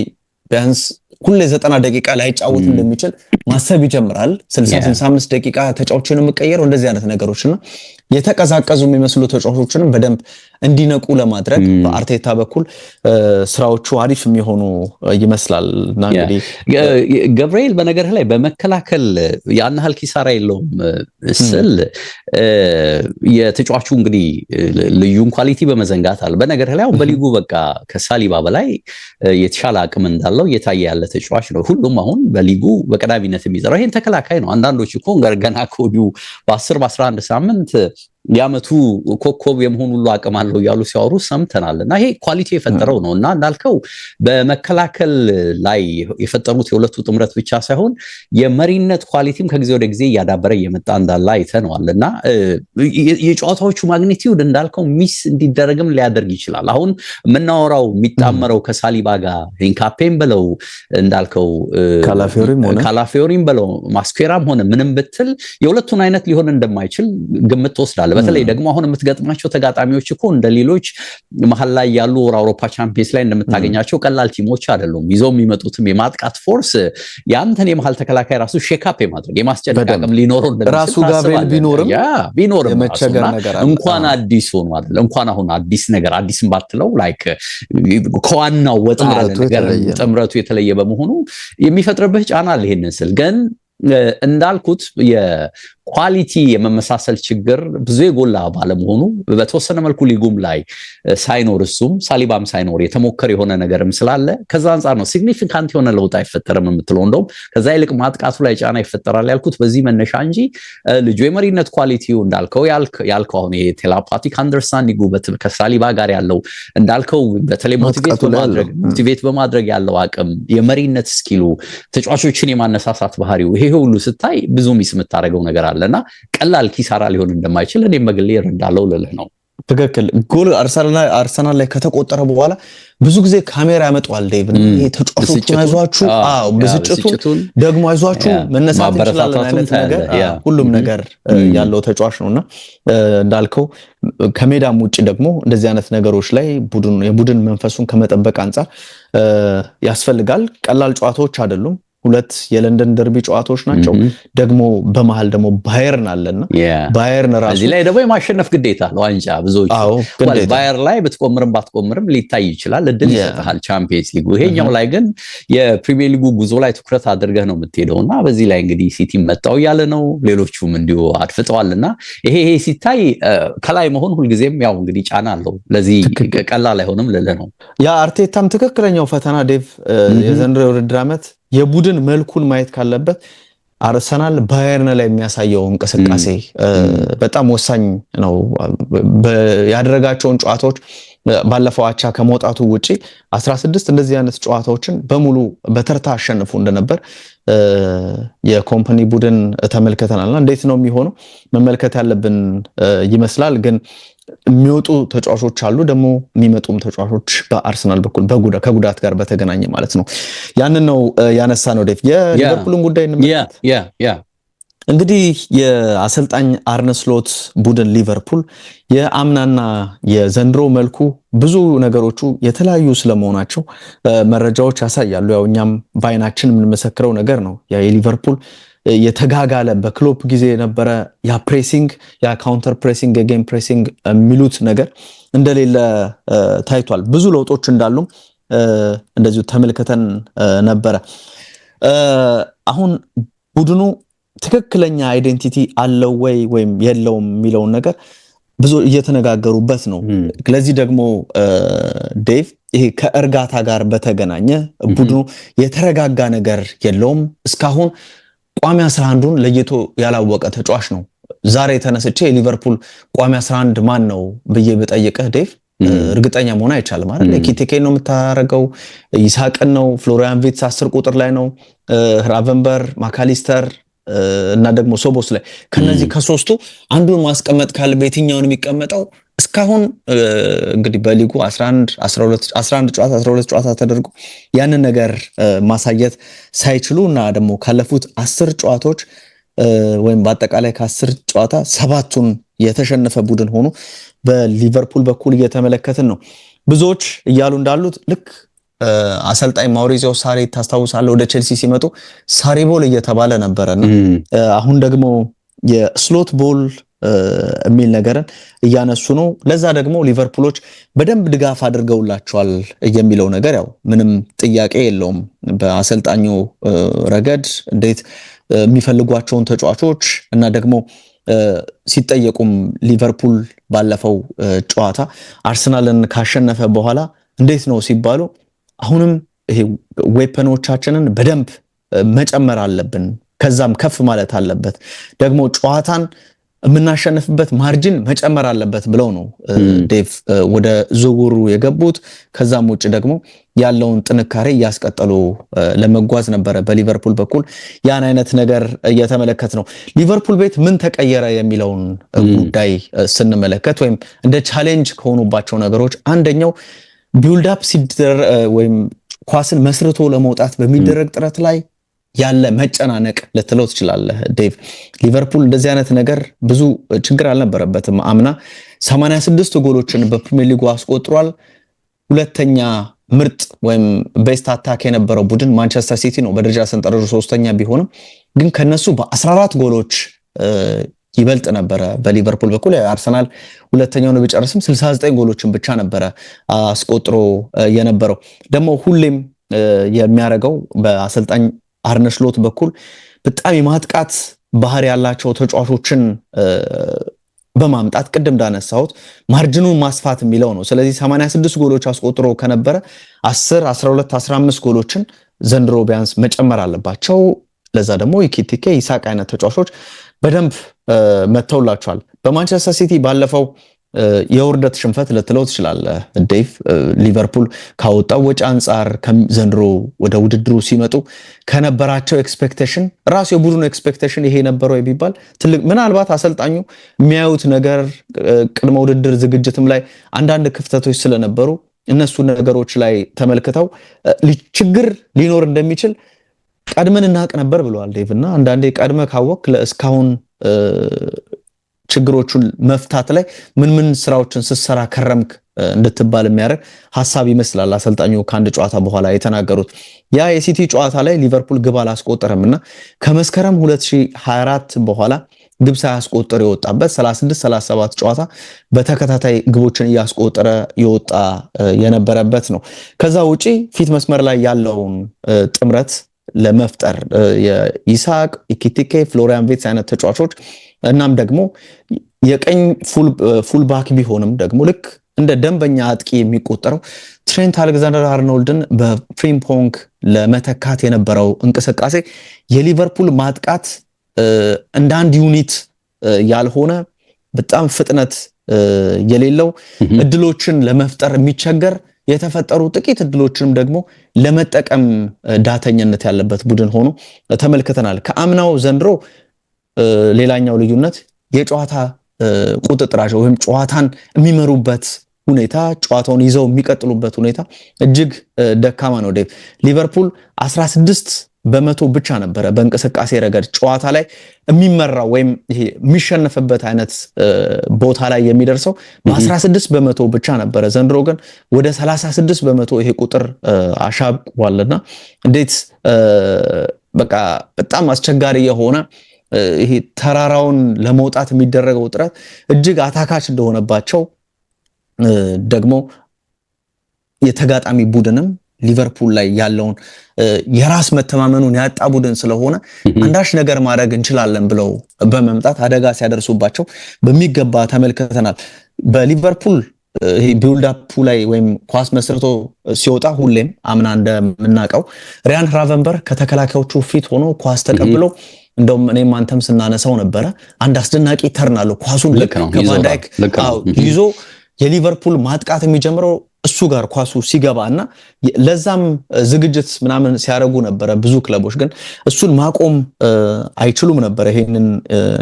ቢያንስ ሁሌ 90 ደቂቃ ላይ ጫውት እንደሚችል ማሰብ ይጀምራል። 60-65 ደቂቃ ተጫዋቾችን መቀየር እንደዚህ አይነት ነገሮችና የተቀዛቀዙ የሚመስሉ ተጫዋቾችንም በደንብ እንዲነቁ ለማድረግ በአርቴታ በኩል ስራዎቹ አሪፍ የሚሆኑ ይመስላል። እና እንግዲህ ገብርኤል በነገርህ ላይ በመከላከል ያን ያህል ኪሳራ የለውም ስል የተጫዋቹ እንግዲህ ልዩን ኳሊቲ በመዘንጋት አለ። በነገርህ ላይ አሁን በሊጉ በቃ ከሳሊባ በላይ የተሻለ አቅም እንዳለው እየታየ ያለ ተጫዋች ነው። ሁሉም አሁን በሊጉ በቀዳሚነት የሚጠራው ይሄን ተከላካይ ነው። አንዳንዶች እኮ ገና ከወዲሁ በ10-11 ሳምንት የዓመቱ ኮከብ የመሆን ሁሉ አቅም አለው እያሉ ሲያወሩ ሰምተናል። እና ይሄ ኳሊቲ የፈጠረው ነው እና እንዳልከው በመከላከል ላይ የፈጠሩት የሁለቱ ጥምረት ብቻ ሳይሆን የመሪነት ኳሊቲም ከጊዜ ወደ ጊዜ እያዳበረ እየመጣ እንዳለ አይተነዋል። እና የጨዋታዎቹ ማግኒቲዩድ እንዳልከው ሚስ እንዲደረግም ሊያደርግ ይችላል። አሁን የምናወራው የሚጣመረው ከሳሊባ ጋር ኢንካፔም ብለው እንዳልከው ካላፊዮሪም ብለው ማስኩዌራም ሆነ ምንም ብትል የሁለቱን አይነት ሊሆን እንደማይችል ግምት ትወስዳለህ። በተለይ ደግሞ አሁን የምትገጥማቸው ተጋጣሚዎች እኮ እንደ ሌሎች መሀል ላይ ያሉ አውሮፓ ቻምፒየንስ ላይ እንደምታገኛቸው ቀላል ቲሞች አይደሉም። ይዘው የሚመጡትም የማጥቃት ፎርስ ያንተን የመሀል ተከላካይ ራሱ ሼክአፕ የማድረግ የማስጨነቅ አቅም ሊኖረው ራሱ ጋብርኤል ቢኖርም መቸገር ነገር አለ። እንኳን አዲስ ሆኖ አይደል እንኳን አሁን አዲስ ነገር አዲስም ባትለው ላይክ ከዋናው ወጣ ያለ ነገር ጥምረቱ የተለየ በመሆኑ የሚፈጥርብህ ጫና አለ። ይሄንን ስል ግን እንዳልኩት ኳሊቲ የመመሳሰል ችግር ብዙ የጎላ ባለመሆኑ በተወሰነ መልኩ ሊጉም ላይ ሳይኖር እሱም ሳሊባም ሳይኖር የተሞከረ የሆነ ነገርም ስላለ ከዛ አንፃር ነው ሲግኒፊካንት የሆነ ለውጥ አይፈጠርም የምትለው። እንደውም ከዛ ይልቅ ማጥቃቱ ላይ ጫና ይፈጠራል ያልኩት በዚህ መነሻ እንጂ ልጁ የመሪነት ኳሊቲው እንዳልከው ያልከው አሁን ይሄ ቴሌፓቲክ አንደርስታንዲንጉ ከሳሊባ ጋር ያለው እንዳልከው በተለይ ሞቲቬት በማድረግ ያለው አቅም የመሪነት ስኪሉ ተጫዋቾችን የማነሳሳት ባህሪው ይሄ ሁሉ ስታይ ብዙ ሚስ የምታደርገው ነገር አለ እና ቀላል ኪሳራ ሊሆን እንደማይችል እኔም በግሌ እረዳለሁ ልልህ ነው። ትክክል። ጎል አርሰናል ላይ ከተቆጠረ በኋላ ብዙ ጊዜ ካሜራ ያመጣዋል ዴቭ። ይሄ ተጫዋቾቹን አይዟችሁ፣ ብስጭቱን ደግሞ አይዟችሁ መነሳት ይችላል አይነት ነገር ሁሉም ነገር ያለው ተጫዋች ነውና እንዳልከው ከሜዳም ውጪ ደግሞ እንደዚህ አይነት ነገሮች ላይ የቡድን መንፈሱን ከመጠበቅ አንፃር ያስፈልጋል። ቀላል ጨዋታዎች አይደሉም። ሁለት የለንደን ደርቢ ጨዋታዎች ናቸው። ደግሞ በመሃል ደግሞ ባየርን አለና ባየርን ራሱ እዚህ ላይ ደግሞ የማሸነፍ ግዴታ ለዋንጫ ብዙዎች ባየር ላይ ብትቆምርም ባትቆምርም ሊታይ ይችላል፣ እድል ይሰጣል ቻምፒየንስ ሊጉ። ይሄኛው ላይ ግን የፕሪሚየር ሊጉ ጉዞ ላይ ትኩረት አድርገህ ነው የምትሄደውና በዚህ ላይ እንግዲህ ሲቲ መጣው ያለ ነው፣ ሌሎቹም እንዲሁ አድፍጠዋልና ይሄ ሲታይ ከላይ መሆን ሁልጊዜም ያው እንግዲህ ጫና አለው። ለዚህ ቀላል አይሆንም ልልህ ነው። ያ አርቴታም ትክክለኛው ፈተና ዴቭ የዘንድሮ የውድድር ዓመት የቡድን መልኩን ማየት ካለበት አርሰናል ባየርን ላይ የሚያሳየው እንቅስቃሴ በጣም ወሳኝ ነው። ያደረጋቸውን ጨዋታዎች ባለፈው አቻ ከመውጣቱ ውጪ 16 እንደዚህ አይነት ጨዋታዎችን በሙሉ በተርታ አሸንፉ እንደነበር የኮምፓኒ ቡድን ተመልክተናልና እንዴት ነው የሚሆነው መመልከት ያለብን ይመስላል። ግን የሚወጡ ተጫዋቾች አሉ፣ ደግሞ የሚመጡም ተጫዋቾች በአርሰናል በኩል ከጉዳት ጋር በተገናኘ ማለት ነው። ያንን ነው ያነሳ ነው ዴቭ። የሊቨርፑልን ጉዳይ እንግዲህ የአሰልጣኝ አርነ ስሎት ቡድን ሊቨርፑል የአምናና የዘንድሮ መልኩ ብዙ ነገሮቹ የተለያዩ ስለመሆናቸው መረጃዎች ያሳያሉ። ያው እኛም በአይናችን የምንመሰክረው ነገር ነው። የሊቨርፑል የተጋጋለ በክሎፕ ጊዜ የነበረ ያ ፕሬሲንግ፣ ያ ካውንተር ፕሬሲንግ፣ የጌም ፕሬሲንግ የሚሉት ነገር እንደሌለ ታይቷል። ብዙ ለውጦች እንዳሉም እንደዚሁ ተመልክተን ነበረ። አሁን ቡድኑ ትክክለኛ አይዴንቲቲ አለው ወይም የለውም የሚለውን ነገር ብዙ እየተነጋገሩበት ነው። ለዚህ ደግሞ ዴቭ ይሄ ከእርጋታ ጋር በተገናኘ ቡድኑ የተረጋጋ ነገር የለውም። እስካሁን ቋሚ 11ን ለየቶ ያላወቀ ተጫዋች ነው። ዛሬ ተነስቼ የሊቨርፑል ቋሚ 11 ማን ነው ብዬ ብጠይቅህ ዴቭ እርግጠኛ መሆን አይቻልም አይደል? ኪቲኬን ነው የምታረገው፣ ይስሐቅን ነው፣ ፍሎሪያን ቪትስ 10 ቁጥር ላይ ነው፣ ራቨንበር፣ ማካሊስተር እና ደግሞ ሶቦስ ላይ ከነዚህ ከሶስቱ አንዱን ማስቀመጥ ካለ በየትኛውን የሚቀመጠው? እስካሁን እንግዲህ በሊጉ 11 ጨዋታ ተደርጎ ያንን ነገር ማሳየት ሳይችሉ እና ደግሞ ካለፉት 10 ጨዋታዎች ወይም በአጠቃላይ ከ10 ጨዋታ 7ቱን የተሸነፈ ቡድን ሆኖ በሊቨርፑል በኩል እየተመለከትን ነው። ብዙዎች እያሉ እንዳሉት ልክ አሰልጣኝ ማውሪዚዮ ሳሪ ታስታውሳለህ ወደ ቼልሲ ሲመጡ ሳሪቦል እየተባለ ነበረና አሁን ደግሞ የስሎት ቦል የሚል ነገርን እያነሱ ነው። ለዛ ደግሞ ሊቨርፑሎች በደንብ ድጋፍ አድርገውላቸዋል የሚለው ነገር ያው ምንም ጥያቄ የለውም። በአሰልጣኙ ረገድ እንዴት የሚፈልጓቸውን ተጫዋቾች እና ደግሞ ሲጠየቁም ሊቨርፑል ባለፈው ጨዋታ አርሰናልን ካሸነፈ በኋላ እንዴት ነው ሲባሉ አሁንም ይሄ ዌፐኖቻችንን በደንብ መጨመር አለብን፣ ከዛም ከፍ ማለት አለበት፣ ደግሞ ጨዋታን የምናሸንፍበት ማርጂን መጨመር አለበት ብለው ነው ዴቭ ወደ ዝውውሩ የገቡት። ከዛም ውጭ ደግሞ ያለውን ጥንካሬ እያስቀጠሉ ለመጓዝ ነበረ በሊቨርፑል በኩል። ያን አይነት ነገር እየተመለከት ነው። ሊቨርፑል ቤት ምን ተቀየረ የሚለውን ጉዳይ ስንመለከት ወይም እንደ ቻሌንጅ ከሆኑባቸው ነገሮች አንደኛው ቢልድ አፕ ወይም ኳስን መስርቶ ለመውጣት በሚደረግ ጥረት ላይ ያለ መጨናነቅ ልትለው ትችላለህ ዴቭ። ሊቨርፑል እንደዚህ አይነት ነገር ብዙ ችግር አልነበረበትም። አምና 86 ጎሎችን በፕሪሚየር ሊጉ አስቆጥሯል። ሁለተኛ ምርጥ ወይም ቤስት አታክ የነበረው ቡድን ማንቸስተር ሲቲ ነው። በደረጃ ሰንጠረዡ 3ኛ ቢሆንም ግን ከነሱ በ14 ጎሎች ይበልጥ ነበረ። በሊቨርፑል በኩል አርሰናል ሁለተኛውን ቢጨርስም 69 ጎሎችን ብቻ ነበረ አስቆጥሮ የነበረው። ደግሞ ሁሌም የሚያደርገው በአሰልጣኝ አርነ ስሎት በኩል በጣም የማጥቃት ባህሪ ያላቸው ተጫዋቾችን በማምጣት ቅድም እንዳነሳሁት ማርጂኑን ማስፋት የሚለው ነው። ስለዚህ 86 ጎሎች አስቆጥሮ ከነበረ 10፣ 12፣ 15 ጎሎችን ዘንድሮ ቢያንስ መጨመር አለባቸው። ለዛ ደግሞ ኢኪቲኬ፣ ይስሐቅ አይነት ተጫዋቾች በደንብ መተውላቸዋል። በማንቸስተር ሲቲ ባለፈው የውርደት ሽንፈት ልትለው ትችላለህ ዴቭ። ሊቨርፑል ካወጣው ወጪ አንጻር ዘንድሮ ወደ ውድድሩ ሲመጡ ከነበራቸው ኤክስፔክቴሽን ራሱ የቡድኑ ኤክስፔክቴሽን ይሄ ነበረው የሚባል ትልቅ ምናልባት አሰልጣኙ የሚያዩት ነገር ቅድመ ውድድር ዝግጅትም ላይ አንዳንድ ክፍተቶች ስለነበሩ እነሱ ነገሮች ላይ ተመልክተው ችግር ሊኖር እንደሚችል ቀድመን እናቅ ነበር ብለዋል ዴቭ። እና አንዳንዴ ቀድመ ካወቅ ለእስካሁን ችግሮቹን መፍታት ላይ ምን ስራዎችን ስትሰራ ከረምክ እንድትባል የሚያደርግ ሐሳብ ይመስላል አሰልጣኙ ከአንድ ጨዋታ በኋላ የተናገሩት። ያ የሲቲ ጨዋታ ላይ ሊቨርፑል ግብ አላስቆጠረምና ከመስከረም 2024 በኋላ ግብ ሳያስቆጠር የወጣበት 36-37 ጨዋታ በተከታታይ ግቦችን እያስቆጠረ የወጣ የነበረበት ነው። ከዛ ውጪ ፊት መስመር ላይ ያለውን ጥምረት ለመፍጠር የኢሳቅ ኢኪቲኬ፣ ፍሎሪያን ቪርትዝ አይነት ተጫዋቾች እናም ደግሞ የቀኝ ፉል ባክ ቢሆንም ደግሞ ልክ እንደ ደንበኛ አጥቂ የሚቆጠረው ትሬንት አሌክዛንደር አርኖልድን በፍሪምፖንግ ለመተካት የነበረው እንቅስቃሴ የሊቨርፑል ማጥቃት እንደ አንድ ዩኒት ያልሆነ በጣም ፍጥነት የሌለው እድሎችን ለመፍጠር የሚቸገር የተፈጠሩ ጥቂት እድሎችንም ደግሞ ለመጠቀም ዳተኝነት ያለበት ቡድን ሆኖ ተመልክተናል። ከአምናው ዘንድሮ ሌላኛው ልዩነት የጨዋታ ቁጥጥራቸው ወይም ጨዋታን የሚመሩበት ሁኔታ ጨዋታውን ይዘው የሚቀጥሉበት ሁኔታ እጅግ ደካማ ነው። ዴቭ ሊቨርፑል 16% ብቻ ነበረ በእንቅስቃሴ ረገድ ጨዋታ ላይ የሚመራው ወይም ይሄ የሚሸነፍበት አይነት ቦታ ላይ የሚደርሰው በ16% ብቻ ነበረ። ዘንድሮ ግን ወደ 36% ይሄ ቁጥር አሻቅቧልና እንዴት በቃ በጣም አስቸጋሪ የሆነ ይሄ ተራራውን ለመውጣት የሚደረገው ጥረት እጅግ አታካች እንደሆነባቸው ደግሞ የተጋጣሚ ቡድንም ሊቨርፑል ላይ ያለውን የራስ መተማመኑን ያጣ ቡድን ስለሆነ አንዳች ነገር ማድረግ እንችላለን ብለው በመምጣት አደጋ ሲያደርሱባቸው በሚገባ ተመልክተናል። በሊቨርፑል ይሄ ቢልድ አፕ ላይ ወይም ኳስ መስርቶ ሲወጣ ሁሌም አምና እንደምናውቀው ሪያን ራቨንበርግ ከተከላካዮቹ ፊት ሆኖ ኳስ ተቀብሎ እንደውም እኔም አንተም ስናነሳው ነበረ አንድ አስደናቂ ተርን አለው ኳሱን ልክ ከቫን ዳይክ ይዞ የሊቨርፑል ማጥቃት የሚጀምረው እሱ ጋር ኳሱ ሲገባና ለዛም ዝግጅት ምናምን ሲያረጉ ነበረ። ብዙ ክለቦች ግን እሱን ማቆም አይችሉም ነበር ይሄንን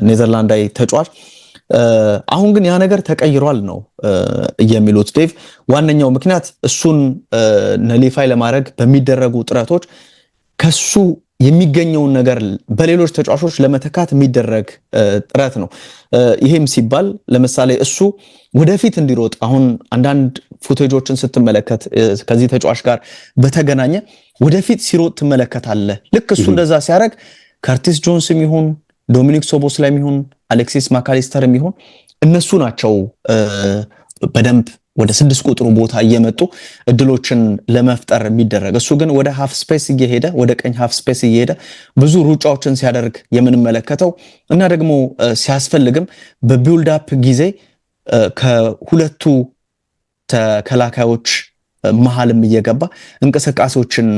ኔዘርላንዳዊ ተጫዋች። አሁን ግን ያ ነገር ተቀይሯል ነው የሚሉት ዴቭ። ዋነኛው ምክንያት እሱን ነሊፋይ ለማድረግ በሚደረጉ ጥረቶች ከሱ የሚገኘውን ነገር በሌሎች ተጫዋቾች ለመተካት የሚደረግ ጥረት ነው። ይሄም ሲባል ለምሳሌ እሱ ወደፊት እንዲሮጥ አሁን አንዳንድ ፉቴጆችን ስትመለከት ከዚህ ተጫዋች ጋር በተገናኘ ወደፊት ሲሮጥ ትመለከታለህ። ልክ እሱ እንደዛ ሲያደርግ ከርቲስ ጆንስም ይሁን ዶሚኒክ ሶቦስላይም ይሁን አሌክሲስ ማካሊስተርም ይሁን እነሱ ናቸው በደንብ ወደ 6 ቁጥሩ ቦታ እየመጡ እድሎችን ለመፍጠር የሚደረግ። እሱ ግን ወደ ሃፍ ስፔስ እየሄደ ወደ ቀኝ ሃፍ ስፔስ እየሄደ ብዙ ሩጫዎችን ሲያደርግ የምንመለከተው እና ደግሞ ሲያስፈልግም በቢልድ አፕ ጊዜ ከሁለቱ ተከላካዮች መሃልም እየገባ እንቅስቃሴዎችን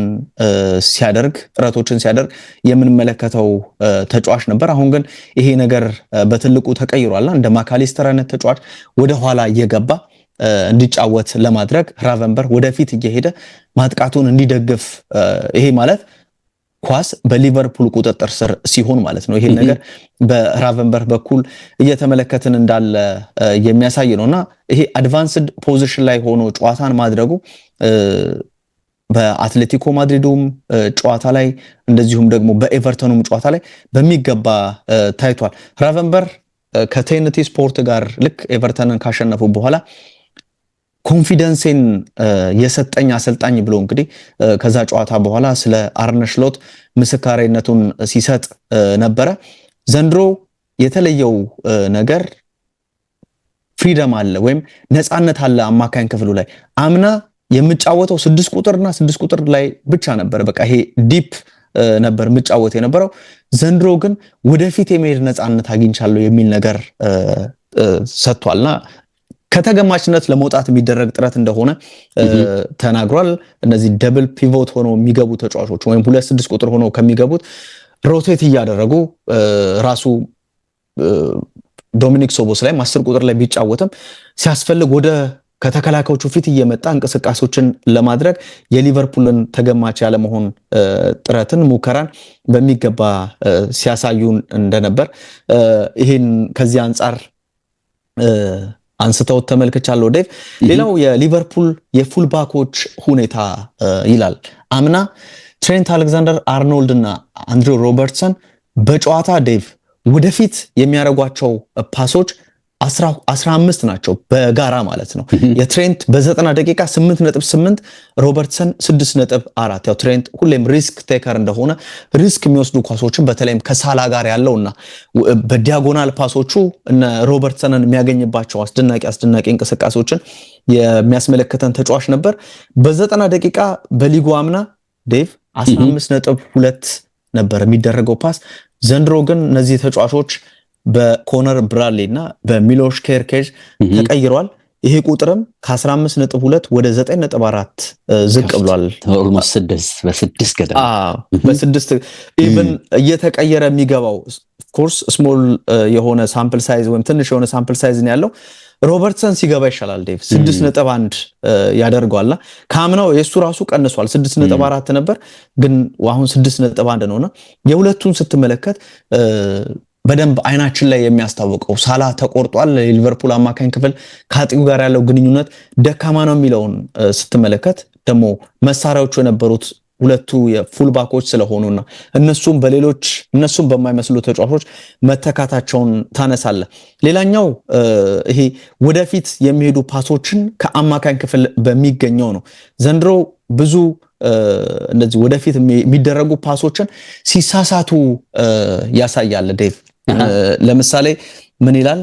ሲያደርግ ጥረቶችን ሲያደርግ የምንመለከተው ተጫዋች ነበር። አሁን ግን ይሄ ነገር በትልቁ ተቀይሯል። እንደ ማካሊስተር አይነት ተጫዋች ወደ ኋላ እየገባ እንዲጫወት ለማድረግ ራቨንበርግ ወደፊት እየሄደ ማጥቃቱን እንዲደግፍ ይሄ ማለት ኳስ በሊቨርፑል ቁጥጥር ስር ሲሆን ማለት ነው። ይሄ ነገር በራቨንበርግ በኩል እየተመለከትን እንዳለ የሚያሳይ ነውና ይሄ አድቫንስድ ፖዚሽን ላይ ሆኖ ጨዋታን ማድረጉ በአትሌቲኮ ማድሪዱም ጨዋታ ላይ እንደዚሁም ደግሞ በኤቨርተኑም ጨዋታ ላይ በሚገባ ታይቷል። ራቨንበርግ ከቴንቲ ስፖርት ጋር ልክ ኤቨርተንን ካሸነፉ በኋላ ኮንፊደንስን የሰጠኝ አሰልጣኝ ብሎ እንግዲህ ከዛ ጨዋታ በኋላ ስለ አርነ ስሎት ምስካሬነቱን ሲሰጥ ነበረ። ዘንድሮ የተለየው ነገር ፍሪደም አለ ወይም ነፃነት አለ አማካኝ ክፍሉ ላይ። አምና የምጫወተው 6 ቁጥርና 6 ቁጥር ላይ ብቻ ነበር። በቃ ይሄ ዲፕ ነበር ምጫወት የነበረው። ዘንድሮ ግን ወደፊት የመሄድ ነፃነት አግኝቻለሁ የሚል ነገር ሰጥቷልና ከተገማችነት ለመውጣት የሚደረግ ጥረት እንደሆነ ተናግሯል። እነዚህ ደብል ፒቮት ሆኖ የሚገቡ ተጫዋቾች ወይም 2-6 ቁጥር ሆኖ ከሚገቡት ሮቴት እያደረጉ ራሱ ዶሚኒክ ሶቦስላይ 10 ቁጥር ላይ ቢጫወትም ሲያስፈልግ ወደ ከተከላካዮቹ ፊት እየመጣ እንቅስቃሴዎችን ለማድረግ የሊቨርፑልን ተገማች ያለመሆን ጥረትን ሙከራን በሚገባ ሲያሳዩን እንደነበር ይሄን ከዚህ አንጻር አንስተው ተመልክቻለሁ ዴቭ። ሌላው የሊቨርፑል የፉልባኮች ሁኔታ ይላል። አምና ትሬንት አሌክዛንደር አርኖልድ እና አንድሬው ሮበርትሰን በጨዋታ ዴቭ ወደፊት የሚያደርጓቸው ፓሶች 15 ናቸው በጋራ ማለት ነው። የትሬንት በ90 ደቂቃ 8.8 ሮበርትሰን 6.4 ያው ትሬንት ሁሌም ሪስክ ቴከር እንደሆነ ሪስክ የሚወስዱ ኳሶችን በተለይም ከሳላ ጋር ያለውና በዲያጎናል ፓሶቹ እነ ሮበርትሰንን የሚያገኝባቸው አስደናቂ እንቅስቃሴዎችን የሚያስመለክተን ተጫዋች ነበር። በ90 ደቂቃ በሊጉ አምና ዴቭ 15.2 ነበር የሚደረገው ፓስ። ዘንድሮ ግን እነዚህ ተጫዋቾች በኮነር ብራድሊ እና በሚሎሽ ኬርኬዝ ተቀይሯል። ይሄ ቁጥርም ከ15.2 ወደ 9.4 ዝቅ ብሏል። ኦልሞስት 6 ገደማ በ6 ኢቭን እየተቀየረ የሚገባው ኮርስ ስሞል የሆነ ሳምፕል ሳይዝ ወይም ትንሽ የሆነ ሳምፕል ሳይዝ ነው ያለው። ሮበርትሰን ሲገባ ይሻላል ዴቭ 6.1 ያደርገዋልና ካምናው የሱ ራሱ ቀንሷል። 6.4 ነበር ግን አሁን 6.1 ነውና የሁለቱን ስትመለከት በደንብ አይናችን ላይ የሚያስታውቀው ሳላ ተቆርጧል። የሊቨርፑል አማካኝ ክፍል ከአጥቂው ጋር ያለው ግንኙነት ደካማ ነው የሚለውን ስትመለከት ደግሞ መሳሪያዎቹ የነበሩት ሁለቱ የፉልባኮች ስለሆኑና እነሱም በማይመስሉ ተጫዋቾች መተካታቸውን ታነሳለ። ሌላኛው ይሄ ወደፊት የሚሄዱ ፓሶችን ከአማካኝ ክፍል በሚገኘው ነው። ዘንድሮ ብዙ እንደዚህ ወደፊት የሚደረጉ ፓሶችን ሲሳሳቱ ያሳያል ዴቭ። ለምሳሌ ምን ይላል?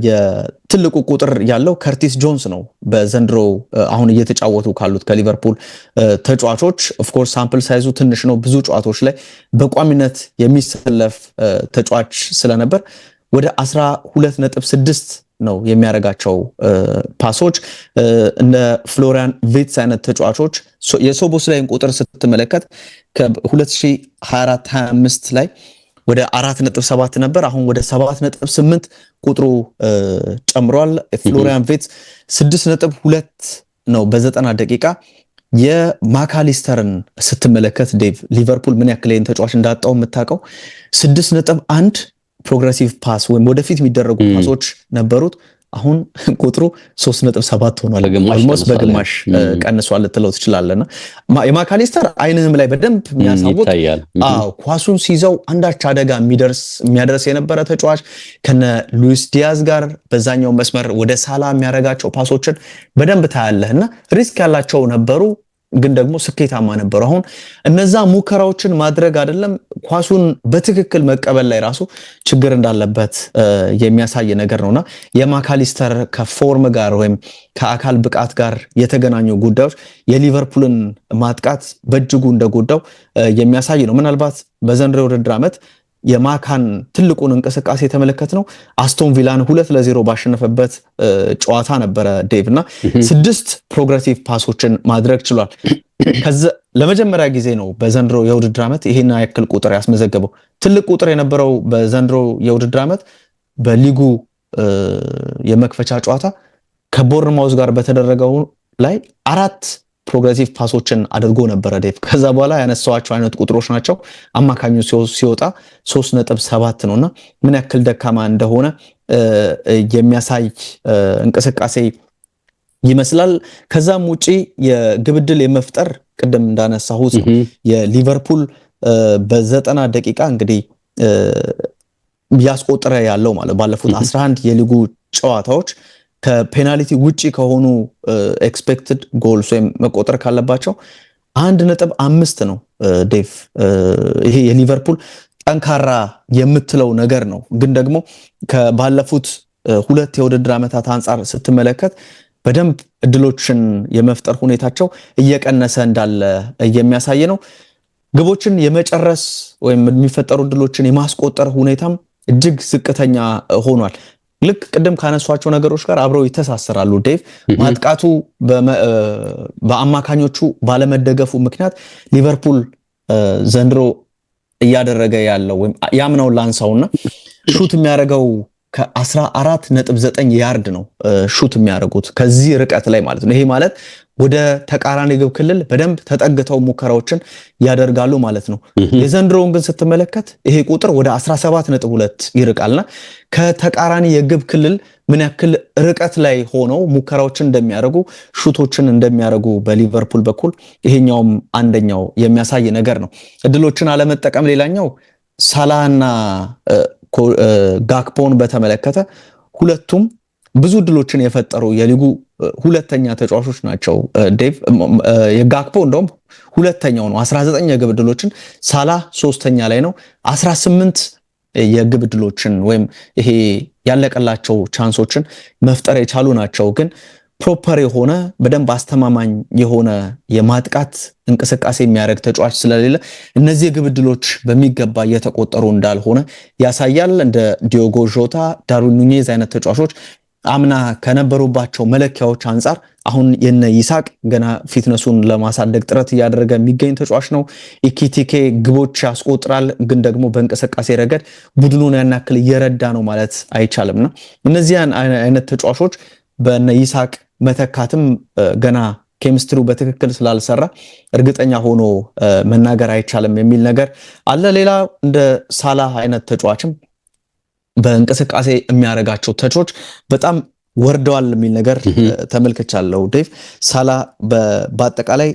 የትልቁ ቁጥር ያለው ከርቲስ ጆንስ ነው በዘንድሮ አሁን እየተጫወቱ ካሉት ከሊቨርፑል ተጫዋቾች። ኦፍ ኮርስ ሳምፕል ሳይዙ ትንሽ ነው፣ ብዙ ጨዋታዎች ላይ በቋሚነት የሚሰለፍ ተጫዋች ስለነበር ወደ 12.6 ነው የሚያደርጋቸው ፓሶች። እንደ ፍሎሪያን ቪትስ አይነት ተጫዋቾች የሶቦስላይን ቁጥር ስትመለከት ከ2024-25 ላይ ወደ 4.7 ነበር፣ አሁን ወደ 7.8 ቁጥሩ ጨምሯል። ፍሎሪያን ቪትስ 6.2 ነው በ90 ደቂቃ። የማካሊስተርን ስትመለከት ዴቭ ሊቨርፑል ምን ያክል ይህን ተጫዋች እንዳጣው የምታውቀው 6.1 ፕሮግሬሲቭ ፓስ ወይም ወደፊት የሚደረጉ ፓሶች ነበሩት። አሁን ቁጥሩ 3.7 ሆኗል። ኦልሞስት በግማሽ ቀንሷል ልትለው ትችላለና የማካሊስተር አይንህም ላይ በደንብ የሚያሳውቅ ኳሱን ሲይዘው አንዳች አደጋ የሚያደርስ የነበረ ተጫዋች ከነ ሉዊስ ዲያዝ ጋር በዛኛው መስመር ወደ ሳላ የሚያደርጋቸው ፓሶችን በደንብ ታያለህና ሪስክ ያላቸው ነበሩ ግን ደግሞ ስኬታማ ነበሩ። አሁን እነዛ ሙከራዎችን ማድረግ አይደለም ኳሱን በትክክል መቀበል ላይ ራሱ ችግር እንዳለበት የሚያሳይ ነገር ነውና የማካሊስተር ከፎርም ጋር ወይም ከአካል ብቃት ጋር የተገናኙ ጉዳዮች የሊቨርፑልን ማጥቃት በእጅጉ እንደጎዳው የሚያሳይ ነው። ምናልባት በዘንድሮው ውድድር ዓመት የማካን ትልቁን እንቅስቃሴ የተመለከት ነው አስቶን ቪላን 2-0 ባሸነፈበት ጨዋታ ነበረ ዴቭ እና 6 ፕሮግሬሲቭ ፓሶችን ማድረግ ችሏል። ለመጀመሪያ ጊዜ ነው በዘንድሮ የውድድር ዓመት ይሄን ያክል ቁጥር ያስመዘገበው። ትልቅ ቁጥር የነበረው በዘንድሮ የውድድር ዓመት በሊጉ የመክፈቻ ጨዋታ ከቦርንማውዝ ጋር በተደረገው ላይ 4 ፕሮግሬሲቭ ፓሶችን አድርጎ ነበረ ዴቭ። ከዛ በኋላ ያነሳዋቸው አይነት ቁጥሮች ናቸው። አማካኙ ሲወጣ 3.7 ነውና ምን ያክል ደካማ እንደሆነ የሚያሳይ እንቅስቃሴ ይመስላል። ከዛም ውጪ የግብ ዕድል የመፍጠር ቅድም እንዳነሳሁት የሊቨርፑል በ90 ደቂቃ እንግዲህ ያስቆጠረ ያለው ማለት ባለፉት 11 የሊጉ ጨዋታዎች ከፔናልቲ ውጪ ከሆኑ ኤክስፔክትድ ጎልስ ወይም መቆጠር ካለባቸው 1.5 ነው ዴቭ። ይሄ የሊቨርፑል ጠንካራ የምትለው ነገር ነው። ግን ደግሞ ከባለፉት 2 የውድድር ዓመታት አንጻር ስትመለከት በደንብ እድሎችን የመፍጠር ሁኔታቸው እየቀነሰ እንዳለ የሚያሳይ ነው። ግቦችን የመጨረስ ወይም የሚፈጠሩ እድሎችን የማስቆጠር ሁኔታም እጅግ ዝቅተኛ ሆኗል። ልክ ቅድም ካነሷቸው ነገሮች ጋር አብረው ይተሳሰራሉ ዴቭ። ማጥቃቱ በአማካኞቹ ባለመደገፉ ምክንያት ሊቨርፑል ዘንድሮ እያደረገ ያለው ወይም ያምናውን ላንሳውና ሹት የሚያደርገው ከ14.9 ያርድ ነው ሹት የሚያደርጉት ከዚህ ርቀት ላይ ማለት ነው። ይሄ ማለት ወደ ተቃራኒ ግብ ክልል በደንብ ተጠግተው ሙከራዎችን ያደርጋሉ ማለት ነው። የዘንድሮውን ግን ስትመለከት ይሄ ቁጥር ወደ 17.2 ይርቃልና ከተቃራኒ የግብ ክልል ምን ያክል ርቀት ላይ ሆነው ሙከራዎችን እንደሚያደርጉ ሹቶችን እንደሚያደርጉ በሊቨርፑል በኩል ይሄኛውም አንደኛው የሚያሳይ ነገር ነው። እድሎችን አለመጠቀም ሌላኛው ሳላህና ጋክፖን በተመለከተ ሁለቱም ብዙ ድሎችን የፈጠሩ የሊጉ ሁለተኛ ተጫዋቾች ናቸው። ዴቭ የጋክፖ እንደውም ሁለተኛው ነው 19 የግብ ድሎችን፣ ሳላህ ሶስተኛ ላይ ነው 18 የግብ ድሎችን ወይም ይሄ ያለቀላቸው ቻንሶችን መፍጠር የቻሉ ናቸው። ግን ፕሮፐር የሆነ በደንብ አስተማማኝ የሆነ የማጥቃት እንቅስቃሴ የሚያደርግ ተጫዋች ስለሌለ እነዚህ የግብ ድሎች በሚገባ እየተቆጠሩ እንዳልሆነ ያሳያል። እንደ ዲዮጎ ዦታ፣ ዳርዊን ኑኔዝ አይነት ተጫዋቾች አምና ከነበሩባቸው መለኪያዎች አንጻር አሁን የነ ይሳቅ ገና ፊትነሱን ለማሳደግ ጥረት እያደረገ የሚገኝ ተጫዋች ነው። ኢኪቲኬ ግቦች ያስቆጥራል፣ ግን ደግሞ በእንቅስቃሴ ረገድ ቡድኑን ያናክል እየረዳ ነው ማለት አይቻልምና እነዚያን አይነት ተጫዋቾች በነ ይሳቅ መተካትም ገና ኬሚስትሪው በትክክል ስላልሰራ እርግጠኛ ሆኖ መናገር አይቻልም የሚል ነገር አለ። ሌላ እንደ ሳላህ አይነት ተጫዋችም በእንቅስቃሴ የሚያደርጋቸው ተቾች በጣም ወርደዋል የሚል ነገር ተመልክቻለሁ። ዴቭ ሳላህ በአጠቃላይ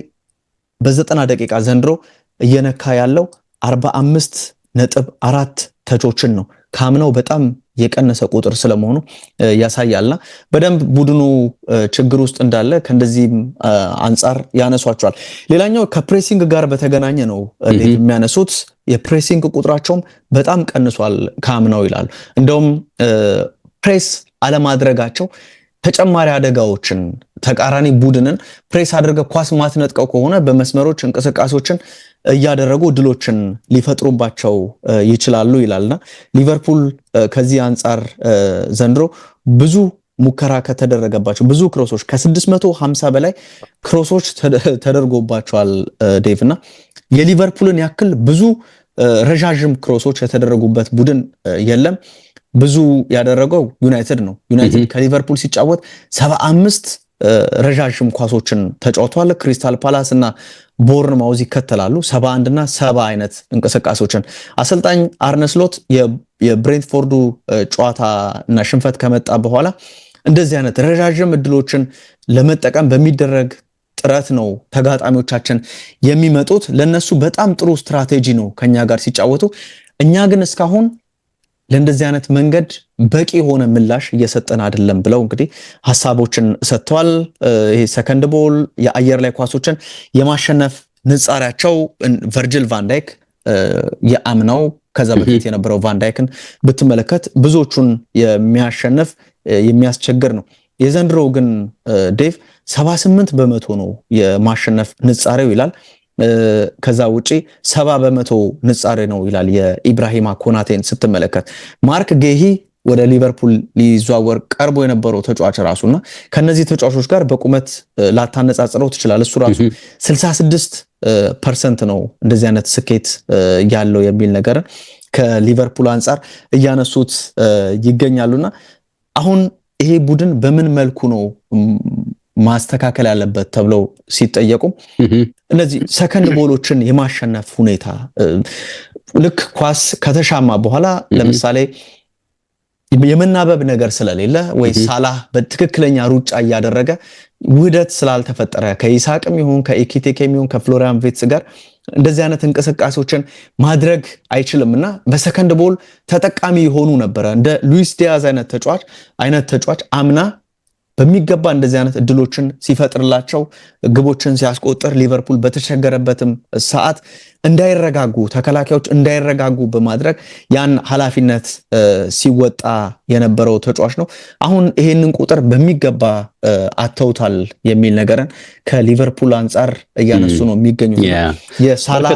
በ90 ደቂቃ ዘንድሮ እየነካ ያለው 45.4 ተቾችን ነው። ካምናው በጣም የቀነሰ ቁጥር ስለመሆኑ ያሳያልና በደንብ ቡድኑ ችግር ውስጥ እንዳለ ከእንደዚህም አንጻር ያነሷቸዋል። ሌላኛው ከፕሬሲንግ ጋር በተገናኘ ነው የሚያነሱት። የፕሬሲንግ ቁጥራቸውም በጣም ቀንሷል ካምናው ይላሉ። እንደውም ፕሬስ አለማድረጋቸው ተጨማሪ አደጋዎችን ተቃራኒ ቡድንን ፕሬስ አድርገ ኳስ ማትነጥቀው ከሆነ በመስመሮች እንቅስቃሴዎችን እያደረጉ ድሎችን ሊፈጥሩባቸው ይችላሉ ይላልና ሊቨርፑል ከዚህ አንጻር ዘንድሮ ብዙ ሙከራ ከተደረገባቸው ብዙ ክሮሶች ከ650 በላይ ክሮሶች ተደርጎባቸዋል ዴቭና የሊቨርፑልን ያክል ብዙ ረዣዥም ክሮሶች የተደረጉበት ቡድን የለም። ብዙ ያደረገው ዩናይትድ ነው። ዩናይትድ ከሊቨርፑል ሲጫወት 75 ረዣዥም ኳሶችን ተጫውቷል። ክሪስታል ፓላስ እና ቦርንማውዝ ይከተላሉ 71 እና 70 አይነት እንቅስቃሴዎችን። አሰልጣኝ አርነ ስሎት የብሬንትፎርዱ ጨዋታ እና ሽንፈት ከመጣ በኋላ እንደዚህ አይነት ረዣዥም እድሎችን ለመጠቀም በሚደረግ ጥረት ነው ተጋጣሚዎቻችን የሚመጡት። ለነሱ በጣም ጥሩ ስትራቴጂ ነው ከኛ ጋር ሲጫወቱ። እኛ ግን እስካሁን ለእንደዚህ አይነት መንገድ በቂ የሆነ ምላሽ እየሰጠን አይደለም ብለው እንግዲህ ሐሳቦችን ሰጥተዋል። ይሄ ሰከንድ ቦል የአየር ላይ ኳሶችን የማሸነፍ ንጻሪያቸው ቨርጂል ቫን ዳይክ የአምናው ከዛ በፊት የነበረው ቫን ዳይክን ብትመለከት ብዙዎቹን የሚያሸንፍ የሚያስቸግር ነው። የዘንድሮ ግን ዴቭ 78% ነው የማሸነፍ ንጻሬው ይላል። ከዛ ውጪ 70% ንጻሬ ነው ይላል የኢብራሂማ ኮናቴን ስትመለከት። ማርክ ጌሂ ወደ ሊቨርፑል ሊዘዋወር ቀርቦ የነበረው ተጫዋች ራሱና ከነዚህ ተጫዋቾች ጋር በቁመት ላታነጻጽረው ትችላል። እሱ ራሱ 66% ነው እንደዚህ አይነት ስኬት ያለው የሚል ነገር ከሊቨርፑል አንጻር እያነሱት ይገኛሉና አሁን ይሄ ቡድን በምን መልኩ ነው ማስተካከል ያለበት ተብለው ሲጠየቁ እነዚህ ሰከንድ ቦሎችን የማሸነፍ ሁኔታ ልክ ኳስ ከተሻማ በኋላ ለምሳሌ የመናበብ ነገር ስለሌለ ወይ ሳላህ በትክክለኛ ሩጫ እያደረገ ውህደት ስላልተፈጠረ ከኢሳቅም ይሁን ከኢኪቲኬም ይሁን ከፍሎሪያን ቪርትዝ ጋር እንደዚህ አይነት እንቅስቃሴዎችን ማድረግ አይችልምና በሰከንድ ቦል ተጠቃሚ የሆኑ ነበረ። እንደ ሉዊስ ዲያዝ አይነት ተጫዋች አምና በሚገባ እንደዚህ አይነት እድሎችን ሲፈጥርላቸው ግቦችን ሲያስቆጥር ሊቨርፑል በተቸገረበትም ሰዓት እንዳይረጋጉ ተከላካዮች እንዳይረጋጉ በማድረግ ያን ኃላፊነት ሲወጣ የነበረው ተጫዋች ነው። አሁን ይሄንን ቁጥር በሚገባ አተውታል የሚል ነገርን ከሊቨርፑል አንጻር እያነሱ ነው የሚገኙት። የሳላህ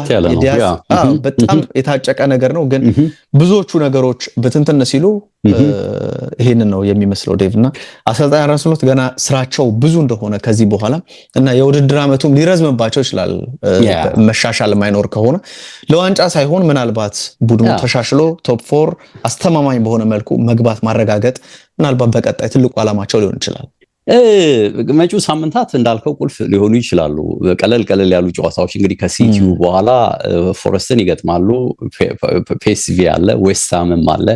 በጣም የታጨቀ ነገር ነው፣ ግን ብዙዎቹ ነገሮች በትንትን ሲሉ ይሄንን ነው የሚመስለው ዴቭና አሰልጣኝ አርነ ስሎት ገና ስራቸው ብዙ እንደሆነ ከዚህ በኋላ እና የውድድር ዓመቱም ሊረዝምባቸው ይችላል መሻሻል ማይኖር ከሆነ ለዋንጫ ሳይሆን ምናልባት ቡድኑ ተሻሽሎ ቶፕ 4 አስተማማኝ በሆነ መልኩ መግባት ማረጋገጥ ምናልባት በቀጣይ ትልቁ ዓላማቸው ሊሆን ይችላል። መጪው ሳምንታት እንዳልከው ቁልፍ ሊሆኑ ይችላሉ። ቀለል ያሉ ጨዋታዎች እንግዲህ ከሲቲው በኋላ ፎረስትን ይገጥማሉ። ፒኤስቪ አለ፣ ዌስትሃምም አለ፣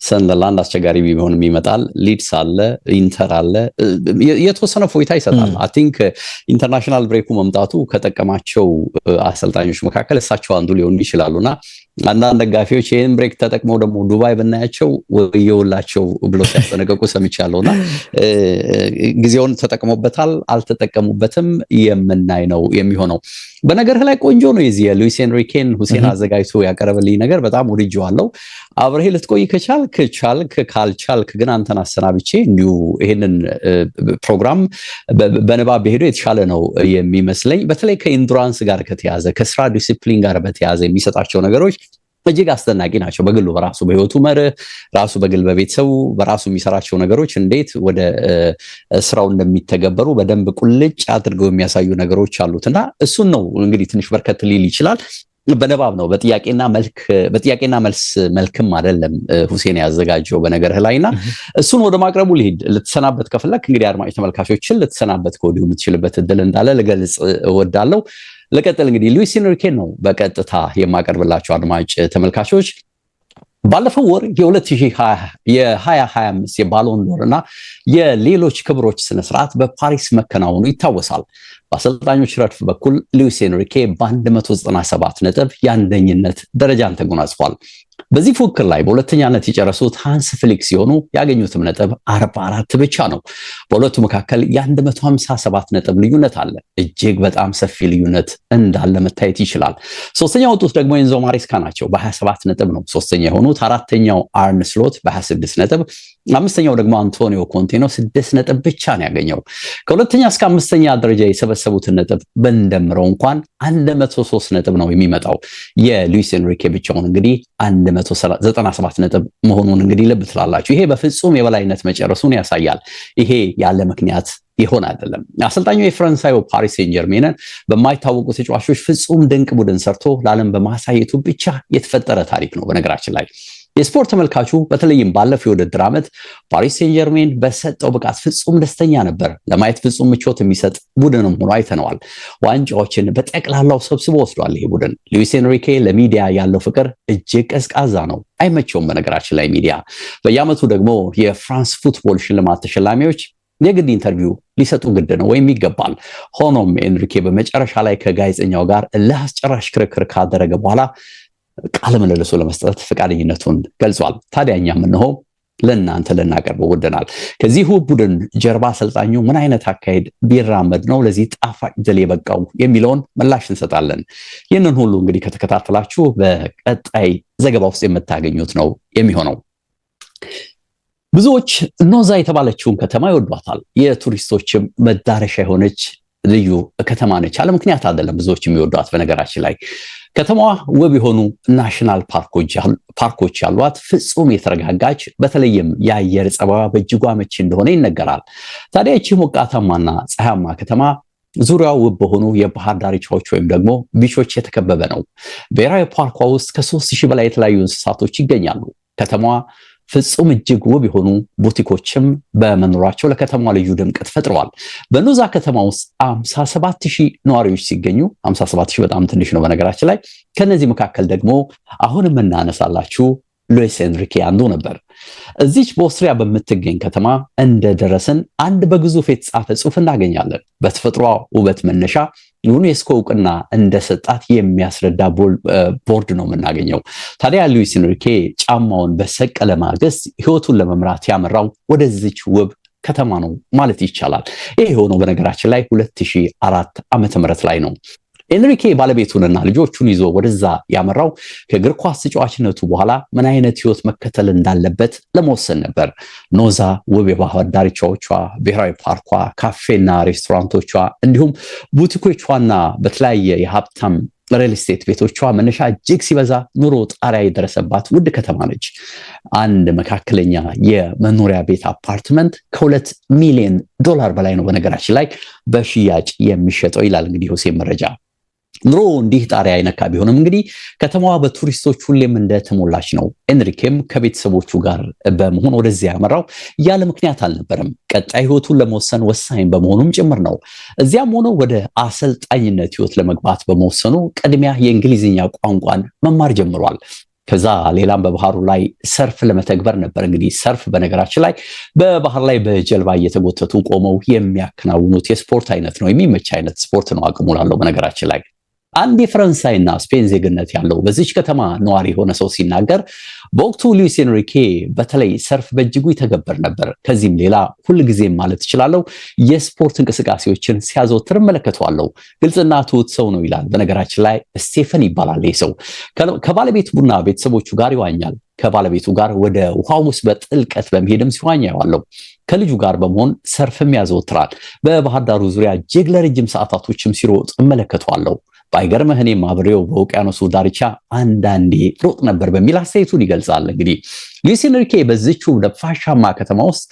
ሰንደርላንድ አስቸጋሪ ቢሆንም ይመጣል፣ ሊድስ አለ፣ ኢንተር አለ። የተወሰነ ፎይታ ይሰጣል። አይ ቲንክ ኢንተርናሽናል ብሬኩ መምጣቱ ከጠቀማቸው አሰልጣኞች መካከል እሳቸው አንዱ ሊሆኑ ይችላሉና አንዳንድ ደጋፊዎች ይህን ብሬክ ተጠቅመው ደግሞ ዱባይ ብናያቸው ወየውላቸው ብሎ ሲያስጠነቀቁ ሰምቻለሁና ጊዜውን ተጠቅሞበታል አልተጠቀሙበትም የምናይ ነው የሚሆነው። በነገርህ ላይ ቆንጆ ነው የዚህ የሉዊስ ኤንሪኬን ሁሴን አዘጋጅቶ ያቀረበልኝ ነገር በጣም ወድጄዋለሁ። አብረህ ልትቆይ ከቻልክ ካልቻልክ ግን አንተን አሰናብቼ እንዲሁ ይሄንን ፕሮግራም በንባብ ሄዶ የተሻለ ነው የሚመስለኝ። በተለይ ከኢንዱራንስ ጋር ከተያዘ ከስራ ዲሲፕሊን ጋር በተያዘ የሚሰጣቸው ነገሮች እጅግ አስደናቂ ናቸው። በግሉ በራሱ በህይወቱ መርህ ራሱ በግል በቤተሰቡ በራሱ የሚሰራቸው ነገሮች እንዴት ወደ ስራው እንደሚተገበሩ በደንብ ቁልጭ አድርገው የሚያሳዩ ነገሮች አሉትና እሱን ነው እንግዲህ ትንሽ በርከት ሊል ይችላል። በንባብ ነው በጥያቄና መልስ መልክም አይደለም ሁሴን ያዘጋጀው በነገርህ ላይና እሱን ወደ ማቅረቡ ልሂድ። ልትሰናበት ከፈለክ እንግዲህ አድማጭ ተመልካቾችን ልትሰናበት ከወዲሁ የምትችልበት እድል እንዳለ ልገልጽ እወዳለሁ። ለቀጥል እንግዲህ ሉዊስ ኤንሪኬን ነው በቀጥታ የማቀርብላችሁ አድማጭ ተመልካቾች። ባለፈው ወር የ2025 የባሎን ዶር እና የሌሎች ክብሮች ስነስርዓት በፓሪስ መከናወኑ ይታወሳል። በአሰልጣኞች ረድፍ በኩል ሉዊስ ኤንሪኬ በ197 ነጥብ የአንደኝነት ደረጃን ተጎናጽፏል። በዚህ ፉክክር ላይ በሁለተኛነት የጨረሱት ሃንስ ፍሊክ ሲሆኑ ያገኙትም ነጥብ 44 ብቻ ነው። በሁለቱ መካከል የ157 ነጥብ ልዩነት አለ። እጅግ በጣም ሰፊ ልዩነት እንዳለ መታየት ይችላል። ሶስተኛ ወጡት ደግሞ ኤንዞ ማሬስካ ናቸው። በ27 ነጥብ ነው ሶስተኛ የሆኑት። አራተኛው አርነ ስሎት በ26 ነጥብ፣ አምስተኛው ደግሞ አንቶኒዮ ኮንቴ ነው 6 ነጥብ ብቻ ነው ያገኘው። ከሁለተኛ እስከ አምስተኛ ደረጃ የሰበሰቡትን ነጥብ በእንደምረው እንኳን 103 ነጥብ ነው የሚመጣው። የሉዊስ ኤንሪኬ ብቻውን እንግዲህ 197 ነጥብ መሆኑን እንግዲህ ልብ ትላላችሁ። ይሄ በፍጹም የበላይነት መጨረሱን ያሳያል። ይሄ ያለ ምክንያት ይሆን አይደለም። አሰልጣኙ የፈረንሳዩ ፓሪስ ሴን ጀርሜንን በማይታወቁ ተጫዋቾች ፍጹም ድንቅ ቡድን ሰርቶ ለዓለም በማሳየቱ ብቻ የተፈጠረ ታሪክ ነው። በነገራችን ላይ የስፖርት ተመልካቹ በተለይም ባለፈው የውድድር ዓመት ፓሪስ ሴን ጀርሜን በሰጠው ብቃት ፍጹም ደስተኛ ነበር። ለማየት ፍጹም ምቾት የሚሰጥ ቡድንም ሆኖ አይተነዋል። ዋንጫዎችን በጠቅላላው ሰብስቦ ወስዷል። ይሄ ቡድን ሉዊስ ኤንሪኬ ለሚዲያ ያለው ፍቅር እጅግ ቀዝቃዛ ነው፣ አይመቸውም። በነገራችን ላይ ሚዲያ በየዓመቱ ደግሞ የፍራንስ ፉትቦል ሽልማት ተሸላሚዎች የግድ ኢንተርቪው ሊሰጡ ግድ ነው ወይም ይገባል። ሆኖም ኤንሪኬ በመጨረሻ ላይ ከጋዜጠኛው ጋር ለአስጨራሽ ክርክር ካደረገ በኋላ ቃለ ምልልሱ ለመስጠት ፈቃደኝነቱን ገልጿል። ታዲያ እኛም እንሆ ለእናንተ ልናቀርበው ወደናል። ከዚህ ውብ ቡድን ጀርባ አሰልጣኙ ምን አይነት አካሄድ ቢራመድ ነው ለዚህ ጣፋጭ ድል የበቃው የሚለውን ምላሽ እንሰጣለን። ይህንን ሁሉ እንግዲህ ከተከታተላችሁ በቀጣይ ዘገባ ውስጥ የምታገኙት ነው የሚሆነው። ብዙዎች ኖዛ የተባለችውን ከተማ ይወዷታል። የቱሪስቶችም መዳረሻ የሆነች ልዩ ከተማ ነች። አለ ምክንያት አይደለም ብዙዎች የሚወዷት። በነገራችን ላይ ከተማዋ ውብ የሆኑ ናሽናል ፓርኮች ያሏት፣ ፍጹም የተረጋጋች፣ በተለይም የአየር ጸባይዋ በእጅጉ አመቺ እንደሆነ ይነገራል። ታዲያ ይህች ሞቃታማና ፀሐያማ ከተማ ዙሪያው ውብ በሆኑ የባህር ዳርቻዎች ወይም ደግሞ ቢቾች የተከበበ ነው። ብሔራዊ ፓርኳ ውስጥ ከ3000 በላይ የተለያዩ እንስሳቶች ይገኛሉ። ከተማዋ ፍጹም እጅግ ውብ የሆኑ ቡቲኮችም በመኖራቸው ለከተማዋ ልዩ ድምቀት ፈጥረዋል። በኖዛ ከተማ ውስጥ 57000 ነዋሪዎች ሲገኙ 57000 በጣም ትንሽ ነው በነገራችን ላይ። ከነዚህ መካከል ደግሞ አሁን የምናነሳላችሁ ሉዊስ ኤንሪኬ አንዱ ነበር። እዚች በኦስትሪያ በምትገኝ ከተማ እንደደረስን አንድ በግዙፍ የተጻፈ ጽሑፍ እናገኛለን። በተፈጥሯ ውበት መነሻ ዩኔስኮ እውቅና እንደሰጣት የሚያስረዳ ቦርድ ነው የምናገኘው። ታዲያ ሉዊስ ኤንሪኬ ጫማውን በሰቀለ ማግስት ህይወቱን ለመምራት ያመራው ወደዚች ውብ ከተማ ነው ማለት ይቻላል። ይሄ የሆነው በነገራችን ላይ 2004 ዓመተ ምህረት ላይ ነው። ኤንሪኬ ባለቤቱንና ልጆቹን ይዞ ወደዛ ያመራው ከእግር ኳስ ተጫዋችነቱ በኋላ ምን አይነት ህይወት መከተል እንዳለበት ለመወሰን ነበር። ኖዛ ውብ የባህር ዳርቻዎቿ፣ ብሔራዊ ፓርኳ፣ ካፌና ሬስቶራንቶቿ እንዲሁም ቡቲኮቿና በተለያየ የሀብታም ሪል ስቴት ቤቶቿ መነሻ እጅግ ሲበዛ ኑሮ ጣሪያ የደረሰባት ውድ ከተማ ነች። አንድ መካከለኛ የመኖሪያ ቤት አፓርትመንት $2 ሚሊዮን በላይ ነው በነገራችን ላይ በሽያጭ የሚሸጠው ይላል እንግዲህ ሁሴን መረጃ። ኑሮ እንዲህ ጣሪያ አይነካ ቢሆንም እንግዲህ ከተማዋ በቱሪስቶች ሁሌም እንደተሞላች ነው። ኤንሪኬም ከቤተሰቦቹ ጋር በመሆን ወደዚያ ያመራው ያለ ምክንያት አልነበረም። ቀጣይ ህይወቱን ለመወሰን ወሳኝ በመሆኑም ጭምር ነው። እዚያም ሆኖ ወደ አሰልጣኝነት ህይወት ለመግባት በመወሰኑ ቅድሚያ የእንግሊዝኛ ቋንቋን መማር ጀምሯል። ከዛ ሌላም በባህሩ ላይ ሰርፍ ለመተግበር ነበር። እንግዲህ ሰርፍ በነገራችን ላይ በባህር ላይ በጀልባ እየተጎተቱ ቆመው የሚያከናውኑት የስፖርት አይነት ነው። የሚመች አይነት ስፖርት ነው። አቅሙ ላለው በነገራችን ላይ አንድ የፈረንሳይና ስፔን ዜግነት ያለው በዚች ከተማ ነዋሪ የሆነ ሰው ሲናገር በወቅቱ ሉዊስ ኤንሪኬ በተለይ ሰርፍ በእጅጉ ይተገበር ነበር። ከዚህም ሌላ ሁልጊዜም ማለት እችላለሁ የስፖርት እንቅስቃሴዎችን ሲያዘወትር እመለከተዋለሁ። ግልጽና ትሁት ሰው ነው ይላል። በነገራችን ላይ ስቴፈን ይባላል ይህ ሰው። ከባለቤቱና ቤተሰቦቹ ጋር ይዋኛል። ከባለቤቱ ጋር ወደ ውሃው ውስጥ በጥልቀት በመሄድም ሲዋኝ ያዋለው። ከልጁ ጋር በመሆን ሰርፍም ያዘወትራል። በባህር ዳሩ ዙሪያ እጅግ ለረጅም ሰዓታቶችም ሲሮጥ እመለከተዋለሁ። ባይገርምህ እኔም አብሬው በውቅያኖሱ ዳርቻ አንዳንዴ ሮጥ ነበር በሚል አስተያየቱን ይገልጻል። እንግዲህ ሉዊስ ኤንሪኬ በዚችው ነፋሻማ ከተማ ውስጥ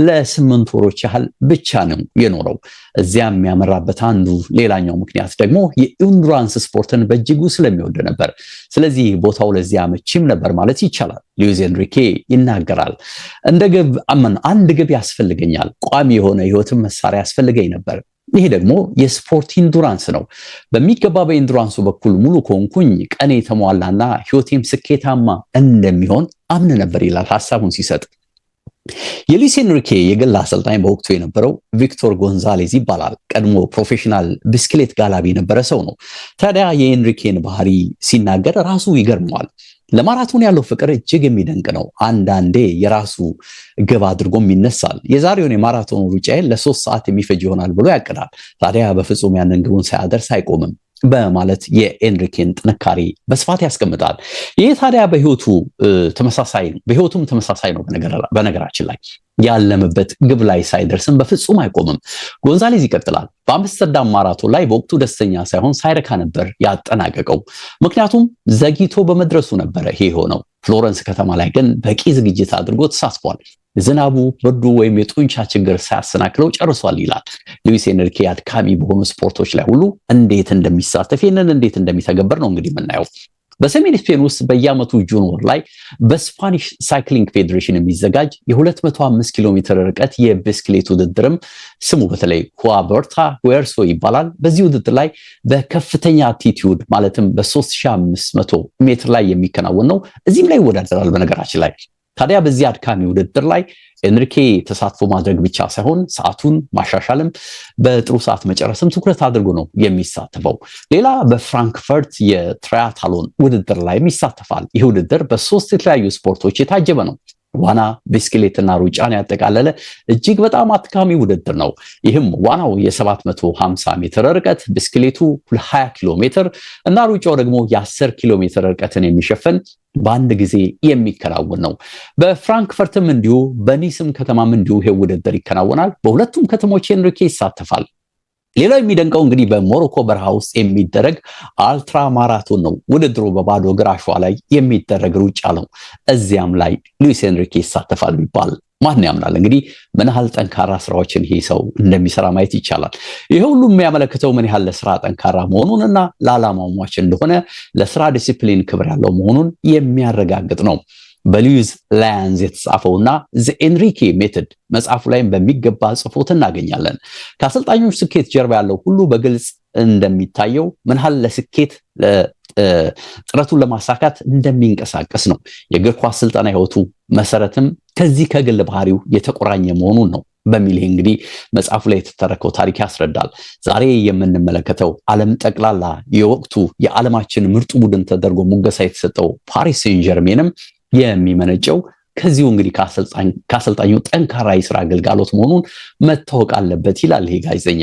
ለ8 ወሮች ያህል ብቻ ነው የኖረው። እዚያም ያመራበት አንዱ ሌላኛው ምክንያት ደግሞ የኢንዱራንስ ስፖርትን በእጅጉ ስለሚወድ ነበር። ስለዚህ ቦታው ለዚያ አመቺም ነበር ማለት ይቻላል። ሉዊስ ኤንሪኬ ይናገራል። አንድ ግብ ያስፈልገኛል፣ ቋሚ የሆነ ህይወትን መሳሪያ ያስፈልገኝ ነበር። ይሄ ደግሞ የስፖርት ኢንዱራንስ ነው። በሚገባ በኢንዱራንሱ በኩል ሙሉ ከሆንኩኝ ቀኔ የተሟላና ህይወቴም ስኬታማ እንደሚሆን አምን ነበር ይላል ሐሳቡን ሲሰጥ። የሉዊስ ኤንሪኬ የግል አሰልጣኝ በወቅቱ የነበረው ቪክቶር ጎንዛሌዝ ይባላል። ቀድሞ ፕሮፌሽናል ብስክሌት ጋላቢ የነበረ ሰው ነው። ታዲያ የኤንሪኬን ባህሪ ሲናገር ራሱ ይገርመዋል። ለማራቶን ያለው ፍቅር እጅግ የሚደንቅ ነው። አንዳንዴ የራሱ ግብ አድርጎም ይነሳል። የዛሬውን የማራቶን ሩጫዬን ለ3 ሰዓት የሚፈጅ ይሆናል ብሎ ያቅዳል። ታዲያ በፍጹም ያንን ግቡን ሳያደርስ አይቆምም በማለት የኤንሪኬን ጥንካሬ በስፋት ያስቀምጣል። ይህ ታዲያ በህይወቱም ተመሳሳይ ነው። በነገራችን ላይ ያለምበት ግብ ላይ ሳይደርስም በፍጹም አይቆምም። ጎንዛሌዝ ይቀጥላል። በአምስተርዳም ማራቶን ላይ በወቅቱ ደስተኛ ሳይሆን ሳይረካ ነበር ያጠናቀቀው። ምክንያቱም ዘግይቶ በመድረሱ ነበረ ይሄ ሆነው። ፍሎረንስ ከተማ ላይ ግን በቂ ዝግጅት አድርጎ ተሳትፏል። ዝናቡ፣ ብርዱ ወይም የጡንቻ ችግር ሳያሰናክለው ጨርሷል ይላል። ሉዊስ ኤንሪኬ አድካሚ በሆኑ ስፖርቶች ላይ ሁሉ እንዴት እንደሚሳተፍ ይህንን እንዴት እንደሚተገበር ነው እንግዲህ የምናየው። በሰሜን ስፔን ውስጥ በየዓመቱ ጁን ወር ላይ በስፓኒሽ ሳይክሊንግ ፌዴሬሽን የሚዘጋጅ የ205 ኪሎ ሜትር ርቀት የብስክሌት ውድድርም ስሙ በተለይ ሁዋርታ ሁዌርሶ ይባላል። በዚህ ውድድር ላይ በከፍተኛ አልቲቲዩድ ማለትም በ3500 ሜትር ላይ የሚከናወን ነው። እዚህም ላይ ይወዳደራል በነገራችን ላይ። ታዲያ በዚህ አድካሚ ውድድር ላይ ኤንሪኬ ተሳትፎ ማድረግ ብቻ ሳይሆን ሰዓቱን ማሻሻልም በጥሩ ሰዓት መጨረስም ትኩረት አድርጎ ነው የሚሳተፈው። ሌላ በፍራንክፈርት የትራያታሎን ውድድር ላይ ይሳተፋል። ይህ ውድድር በ3 የተለያዩ ስፖርቶች የታጀበ ነው። ዋና፣ ብስክሌትና ሩጫን ያጠቃለለ እጅግ በጣም አድካሚ ውድድር ነው። ይህም ዋናው የ750 ሜትር ርቀት፣ ብስክሌቱ 20 ኪሎ ሜትር እና ሩጫው ደግሞ የ10 ኪሎ ሜትር ርቀትን የሚሸፍን በአንድ ጊዜ የሚከናወን ነው። በፍራንክፈርትም እንዲሁ በኒስም ከተማም እንዲሁ ይሄ ውድድር ይከናወናል። በሁለቱም ከተሞች ኤንሪኬ ይሳተፋል። ሌላው የሚደንቀው እንግዲህ በሞሮኮ በረሃ ውስጥ የሚደረግ አልትራ ማራቶን ነው። ውድድሩ በባዶ እግር አሸዋ ላይ የሚደረግ ሩጫ ነው። እዚያም ላይ ሉዊስ ኤንሪኬ ይሳተፋል ቢባል ማን ያምናል? እንግዲህ ምን ያህል ጠንካራ ስራዎችን ይሄ ሰው እንደሚሰራ ማየት ይቻላል። ይሄ ሁሉ የሚያመለክተው ምን ያህል ለስራ ጠንካራ መሆኑንና ለዓላማው ሟች እንደሆነ፣ ለስራ ዲሲፕሊን ክብር ያለው መሆኑን የሚያረጋግጥ ነው። በሉዊስ ላያንዝ የተጻፈውና ዘ ኤንሪኬ ሜተድ መጽሐፉ ላይም በሚገባ ጽፎት እናገኛለን። ከአሰልጣኞች ስኬት ጀርባ ያለው ሁሉ በግልጽ እንደሚታየው ምን ያህል ለስኬት ጥረቱን ለማሳካት እንደሚንቀሳቀስ ነው። የእግር ኳስ ስልጠና ህይወቱ መሰረትም ከዚህ ከግል ባህሪው የተቆራኘ መሆኑን ነው በሚል እንግዲህ መጽሐፉ ላይ የተተረከው ታሪክ ያስረዳል። ዛሬ የምንመለከተው ዓለም ጠቅላላ የወቅቱ የዓለማችን ምርጡ ቡድን ተደርጎ ሙገሳ የተሰጠው ፓሪስ ሴን ጀርሜንም የሚመነጨው ከዚሁ እንግዲህ ከአሰልጣኙ ጠንካራ የስራ አገልጋሎት መሆኑን መታወቅ አለበት ይላል ይሄ ጋዜጠኛ።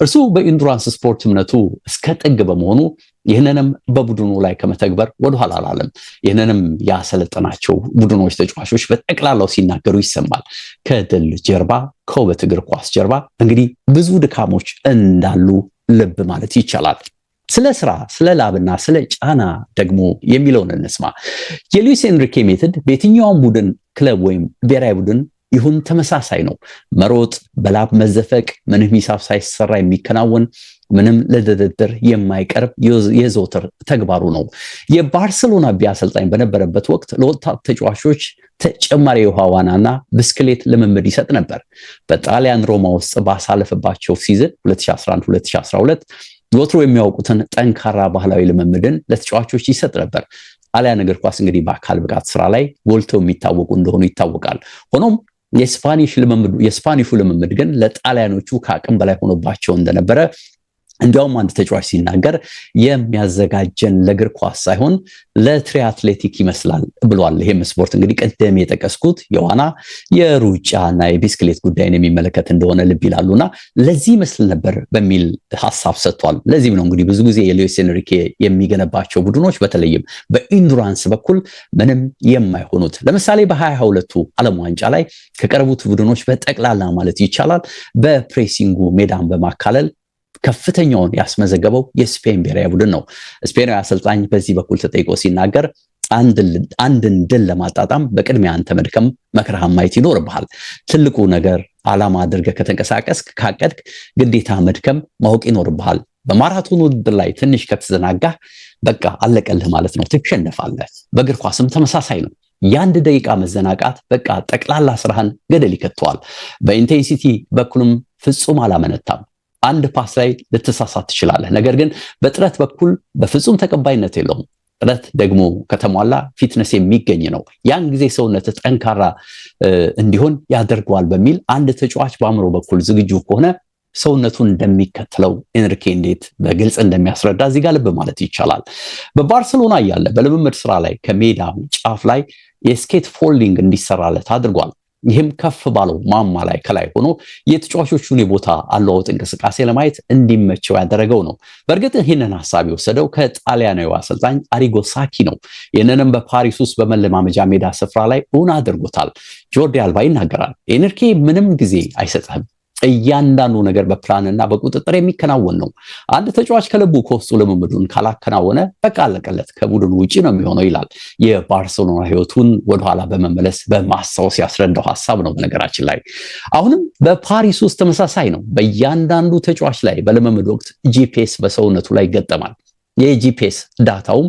እርሱ በኢንዱራንስ ስፖርት እምነቱ እስከ ጥግ በመሆኑ ይህንንም በቡድኑ ላይ ከመተግበር ወደኋላ አላለም። ይህንንም ያሰለጠናቸው ቡድኖች ተጫዋቾች በጠቅላላው ሲናገሩ ይሰማል። ከድል ጀርባ፣ ከውበት እግር ኳስ ጀርባ እንግዲህ ብዙ ድካሞች እንዳሉ ልብ ማለት ይቻላል። ስለ ስራ፣ ስለ ላብና ስለ ጫና ደግሞ የሚለውን እንስማ። የሉዊስ ኤንሪኬ ሜተድ በየትኛውም ቡድን፣ ክለብ ወይም ብሔራዊ ቡድን ይሁን ተመሳሳይ ነው። መሮጥ፣ በላብ መዘፈቅ፣ ምንም ሂሳብ ሳይሰራ የሚከናወን ምንም ለድርድር የማይቀርብ የዘውትር ተግባሩ ነው። የባርሴሎና አሰልጣኝ በነበረበት ወቅት ለወጣት ተጫዋቾች ተጨማሪ የውሃ ዋናና ብስክሌት ልምምድ ይሰጥ ነበር። በጣሊያን ሮማ ውስጥ ባሳለፈባቸው ሲዝን 2011-2012 ወትሮ የሚያውቁትን ጠንካራ ባህላዊ ልምምድን ለተጫዋቾች ይሰጥ ነበር። ጣሊያን እግር ኳስ እንግዲህ በአካል ብቃት ስራ ላይ ጎልተው የሚታወቁ እንደሆኑ ይታወቃል። ሆኖም የስፓኒሹ ልምምድ ግን ለጣሊያኖቹ ከአቅም በላይ ሆኖባቸው እንደነበረ እንዲያውም አንድ ተጫዋች ሲናገር የሚያዘጋጀን ለእግር ኳስ ሳይሆን ለትሪአትሌቲክ ይመስላል ብሏል። ይሄም ስፖርት እንግዲህ ቀደም የጠቀስኩት የዋና የሩጫና የቢስክሌት ጉዳይን የሚመለከት እንደሆነ ልብ ይላሉና ለዚህ ይመስል ነበር በሚል ሐሳብ ሰጥቷል። ለዚህም ነው እንግዲህ ብዙ ጊዜ የሉዊስ ኤንሪኬ የሚገነባቸው ቡድኖች በተለይም በኢንዱራንስ በኩል ምንም የማይሆኑት። ለምሳሌ በ2022 ዓለም ዋንጫ ላይ ከቀረቡት ቡድኖች በጠቅላላ ማለት ይቻላል በፕሬሲንጉ ሜዳን በማካለል ከፍተኛውን ያስመዘገበው የስፔን ብሔራዊ ቡድን ነው። ስፔናዊ አሰልጣኝ በዚህ በኩል ተጠይቆ ሲናገር አንድን ድል ለማጣጣም በቅድሚያ አንተ መድከም መከራህን ማየት ይኖርብሃል። ትልቁ ነገር ዓላማ አድርገህ ከተንቀሳቀስክ ካቀድክ ግዴታ መድከም ማወቅ ይኖርብሃል። በማራቶን ውድድር ላይ ትንሽ ከተዘናጋህ በቃ አለቀልህ ማለት ነው፣ ትሸነፋለህ። በእግር ኳስም ተመሳሳይ ነው። የአንድ ደቂቃ መዘናጋት በቃ ጠቅላላ ስራህን ገደል ይከተዋል። በኢንቴንሲቲ በኩልም ፍጹም አላመነታም። አንድ ፓስ ላይ ልትሳሳት ትችላለህ፣ ነገር ግን በጥረት በኩል በፍጹም ተቀባይነት የለውም። ጥረት ደግሞ ከተሟላ ፊትነስ የሚገኝ ነው። ያን ጊዜ ሰውነት ጠንካራ እንዲሆን ያደርገዋል በሚል አንድ ተጫዋች በአእምሮ በኩል ዝግጁ ከሆነ ሰውነቱን እንደሚከተለው ኤንሪኬ እንዴት በግልጽ እንደሚያስረዳ እዚህ ጋር ልብ ማለት ይቻላል። በባርሰሎና ያለ በልምምድ ስራ ላይ ከሜዳ ጫፍ ላይ የስኬት ፎልዲንግ እንዲሰራለት አድርጓል። ይህም ከፍ ባለው ማማ ላይ ከላይ ሆኖ የተጫዋቾቹን የቦታ አለዋወጥ እንቅስቃሴ ለማየት እንዲመቸው ያደረገው ነው። በእርግጥ ይህንን ሐሳብ የወሰደው ከጣሊያናዊ አሰልጣኝ አሪጎ ሳኪ ነው። ይህንንም በፓሪስ ውስጥ በመለማመጃ ሜዳ ስፍራ ላይ እውን አድርጎታል። ጆርዲ አልባ ይናገራል። ኤንሪኬ ምንም ጊዜ አይሰጥህም፣ እያንዳንዱ ነገር በፕላንና በቁጥጥር የሚከናወን ነው። አንድ ተጫዋች ከልቡ ከውስጡ ልምምዱን ካላከናወነ በቃ አለቀለት፣ ከቡድኑ ውጪ ነው የሚሆነው ይላል። የባርሴሎና ህይወቱን ወደኋላ በመመለስ በማስታወስ ያስረዳው ሐሳብ ነው። በነገራችን ላይ አሁንም በፓሪስ ውስጥ ተመሳሳይ ነው። በእያንዳንዱ ተጫዋች ላይ በልምምድ ወቅት ጂፒኤስ በሰውነቱ ላይ ይገጠማል። የጂፒኤስ ዳታውም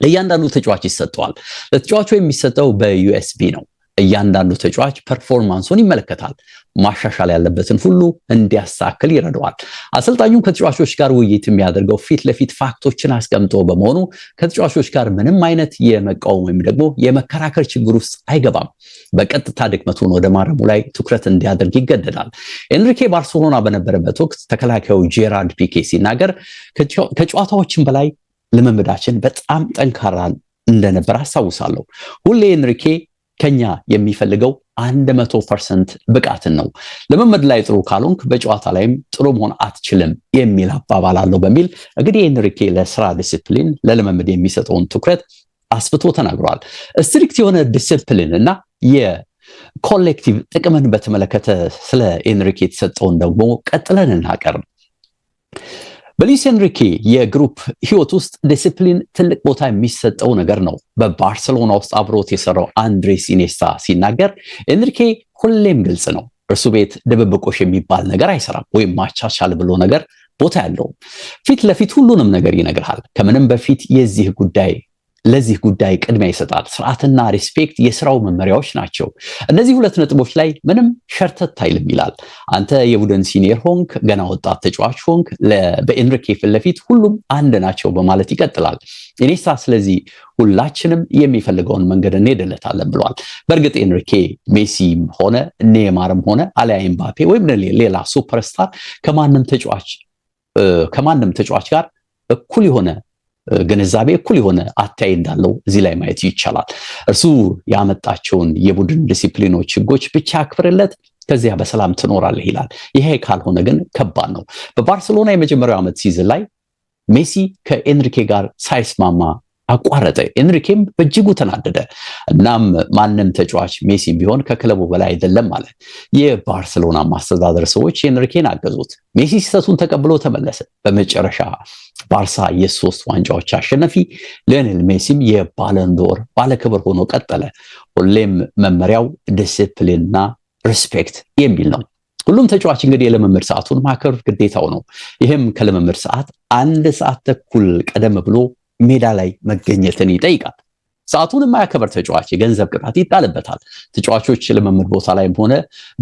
ለእያንዳንዱ ተጫዋች ይሰጠዋል። ለተጫዋቹ የሚሰጠው በዩኤስቢ ነው። እያንዳንዱ ተጫዋች ፐርፎርማንሱን ይመለከታል። ማሻሻል ያለበትን ሁሉ እንዲያስተካክል ይረዳዋል። አሰልጣኙም ከተጫዋቾች ጋር ውይይት የሚያደርገው ፊት ለፊት ፋክቶችን አስቀምጦ በመሆኑ ከተጫዋቾች ጋር ምንም አይነት የመቃወም ወይም ደግሞ የመከራከር ችግር ውስጥ አይገባም። በቀጥታ ድክመቱን ወደ ማረሙ ላይ ትኩረት እንዲያደርግ ይገደዳል። ኤንሪኬ ባርሴሎና በነበረበት ወቅት ተከላካዩ ጄራርድ ፒኬ ሲናገር ከጨዋታዎችን በላይ ልምምዳችን በጣም ጠንካራ እንደነበር አስታውሳለሁ። ሁሌ ኤንሪኬ ከኛ የሚፈልገው 100% ብቃትን ነው። ልምምድ ላይ ጥሩ ካልሆንክ በጨዋታ ላይም ጥሩ መሆን አትችልም የሚል አባባል አለው በሚል እንግዲህ ኤንሪኬ ለስራ ዲሲፕሊን ለልምምድ የሚሰጠውን ትኩረት አስፍቶ ተናግሯል። ስትሪክት የሆነ ዲሲፕሊን እና የኮሌክቲቭ ጥቅምን በተመለከተ ስለ ኤንሪኬ የተሰጠውን ደግሞ ቀጥለን እናቀርብ። በሉዊስ ኤንሪኬ የግሩፕ ህይወት ውስጥ ዲሲፕሊን ትልቅ ቦታ የሚሰጠው ነገር ነው። በባርሴሎና ውስጥ አብሮት የሰራው አንድሬስ ኢኔስታ ሲናገር ኤንሪኬ ሁሌም ግልጽ ነው። እርሱ ቤት ድብብቆሽ የሚባል ነገር አይሰራም፣ ወይም ማቻቻል ብሎ ነገር ቦታ ያለው ፊት ለፊት ሁሉንም ነገር ይነግርሃል። ከምንም በፊት ለዚህ ጉዳይ ቅድሚያ ይሰጣል። ስርዓትና ሪስፔክት የስራው መመሪያዎች ናቸው። እነዚህ ሁለት ነጥቦች ላይ ምንም ሸርተት አይልም ይላል። አንተ የቡድን ሲኒየር ሆንክ፣ ገና ወጣት ተጫዋች ሆንክ፣ በኤንሪኬ ፊት ለፊት ሁሉም አንድ ናቸው በማለት ይቀጥላል። ኢኔስታ ስለዚህ ሁላችንም የሚፈልገውን መንገድ እንሄድለታለን ብሏል። በእርግጥ ኤንሪኬ ሜሲም ሆነ ኔይማርም ሆነ አሊያ ኤምባፔ ወይም ሌላ ሱፐርስታር ከማንም ተጫዋች ጋር እኩል የሆነ ግንዛቤ እኩል የሆነ አታይ እንዳለው እዚህ ላይ ማየት ይቻላል። እርሱ ያመጣቸውን የቡድን ዲሲፕሊኖች ህጎች ብቻ አክብርለት፣ ከዚያ በሰላም ትኖራለህ ይላል። ይሄ ካልሆነ ግን ከባድ ነው። በባርሴሎና የመጀመሪያው ዓመት ሲዝን ላይ ሜሲ ከኤንሪኬ ጋር ሳይስማማ አቋረጠ። ኤንሪኬም በእጅጉ ተናደደ። እናም ማንም ተጫዋች ሜሲም ቢሆን ከክለቡ በላይ አይደለም ማለት። የባርሴሎና ማስተዳደር ሰዎች ኤንሪኬን አገዙት። ሜሲ ስህተቱን ተቀብሎ ተመለሰ። በመጨረሻ ባርሳ የ3 ዋንጫዎች አሸናፊ፣ ሊዮኔል ሜሲም የባለንዶር ባለክብር ሆኖ ቀጠለ። ሁሌም መመሪያው ዲሲፕሊንና ሪስፔክት የሚል ነው። ሁሉም ተጫዋች እንግዲህ የልምምድ ሰዓቱን ማክበር ግዴታው ነው። ይህም ከልምምድ ሰዓት 1 ሰዓት ተኩል ቀደም ብሎ ሜዳ ላይ መገኘትን ይጠይቃል። ሰዓቱን የማያከብር ተጫዋች የገንዘብ ቅጣት ይጣልበታል። ተጫዋቾች ልምምድ ቦታ ላይም ሆነ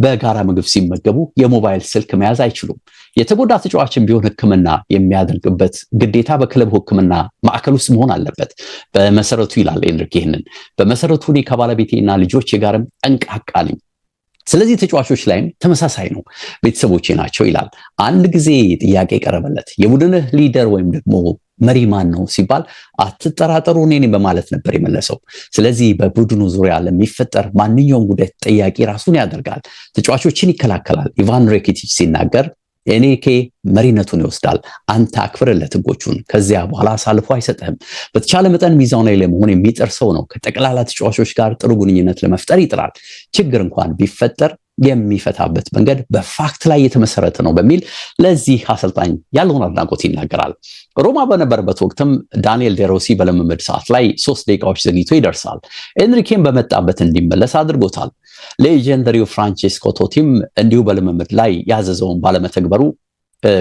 በጋራ ምግብ ሲመገቡ የሞባይል ስልክ መያዝ አይችሉም። የተጎዳ ተጫዋችን ቢሆን ሕክምና የሚያደርግበት ግዴታ በክለብ ሕክምና ማዕከል ውስጥ መሆን አለበት። በመሰረቱ ይላል ኤንሪኬ ይህንን በመሰረቱ እኔ ከባለቤቴና ልጆቼ ጋርም ጠንቃቃ ነኝ። ስለዚህ ተጫዋቾች ላይም ተመሳሳይ ነው። ቤተሰቦቼ ናቸው ይላል። አንድ ጊዜ ጥያቄ ቀረበለት። የቡድንህ ሊደር ወይም ደግሞ መሪ ማን ነው ሲባል አትጠራጠሩ እኔ ነኝ በማለት ነበር የመለሰው። ስለዚህ በቡድኑ ዙሪያ ለሚፈጠር ማንኛውም ጉዳይ ተጠያቂ ራሱን ያደርጋል፣ ተጫዋቾችን ይከላከላል። ኢቫን ሬኪቲች ሲናገር ኤንሪኬ መሪነቱን ይወስዳል። አንተ አክብርለት ህጎቹን፣ ከዚያ በኋላ አሳልፎ አይሰጥህም። በተቻለ መጠን ሚዛናዊ ለመሆን የሚጥር ሰው ነው። ከጠቅላላ ተጫዋቾች ጋር ጥሩ ግንኙነት ለመፍጠር ይጥራል። ችግር እንኳን ቢፈጠር የሚፈታበት መንገድ በፋክት ላይ የተመሰረተ ነው በሚል ለዚህ አሰልጣኝ ያለውን አድናቆት ይናገራል። ሮማ በነበረበት ወቅትም ዳንኤል ዴሮሲ በልምምድ ሰዓት ላይ 3 ደቂቃዎች ዘግይቶ ይደርሳል። ኤንሪኬን በመጣበት እንዲመለስ አድርጎታል። ሌጀንደሪው ፍራንቼስኮ ቶቲም እንዲሁ በልምምድ ላይ ያዘዘውን ባለመተግበሩ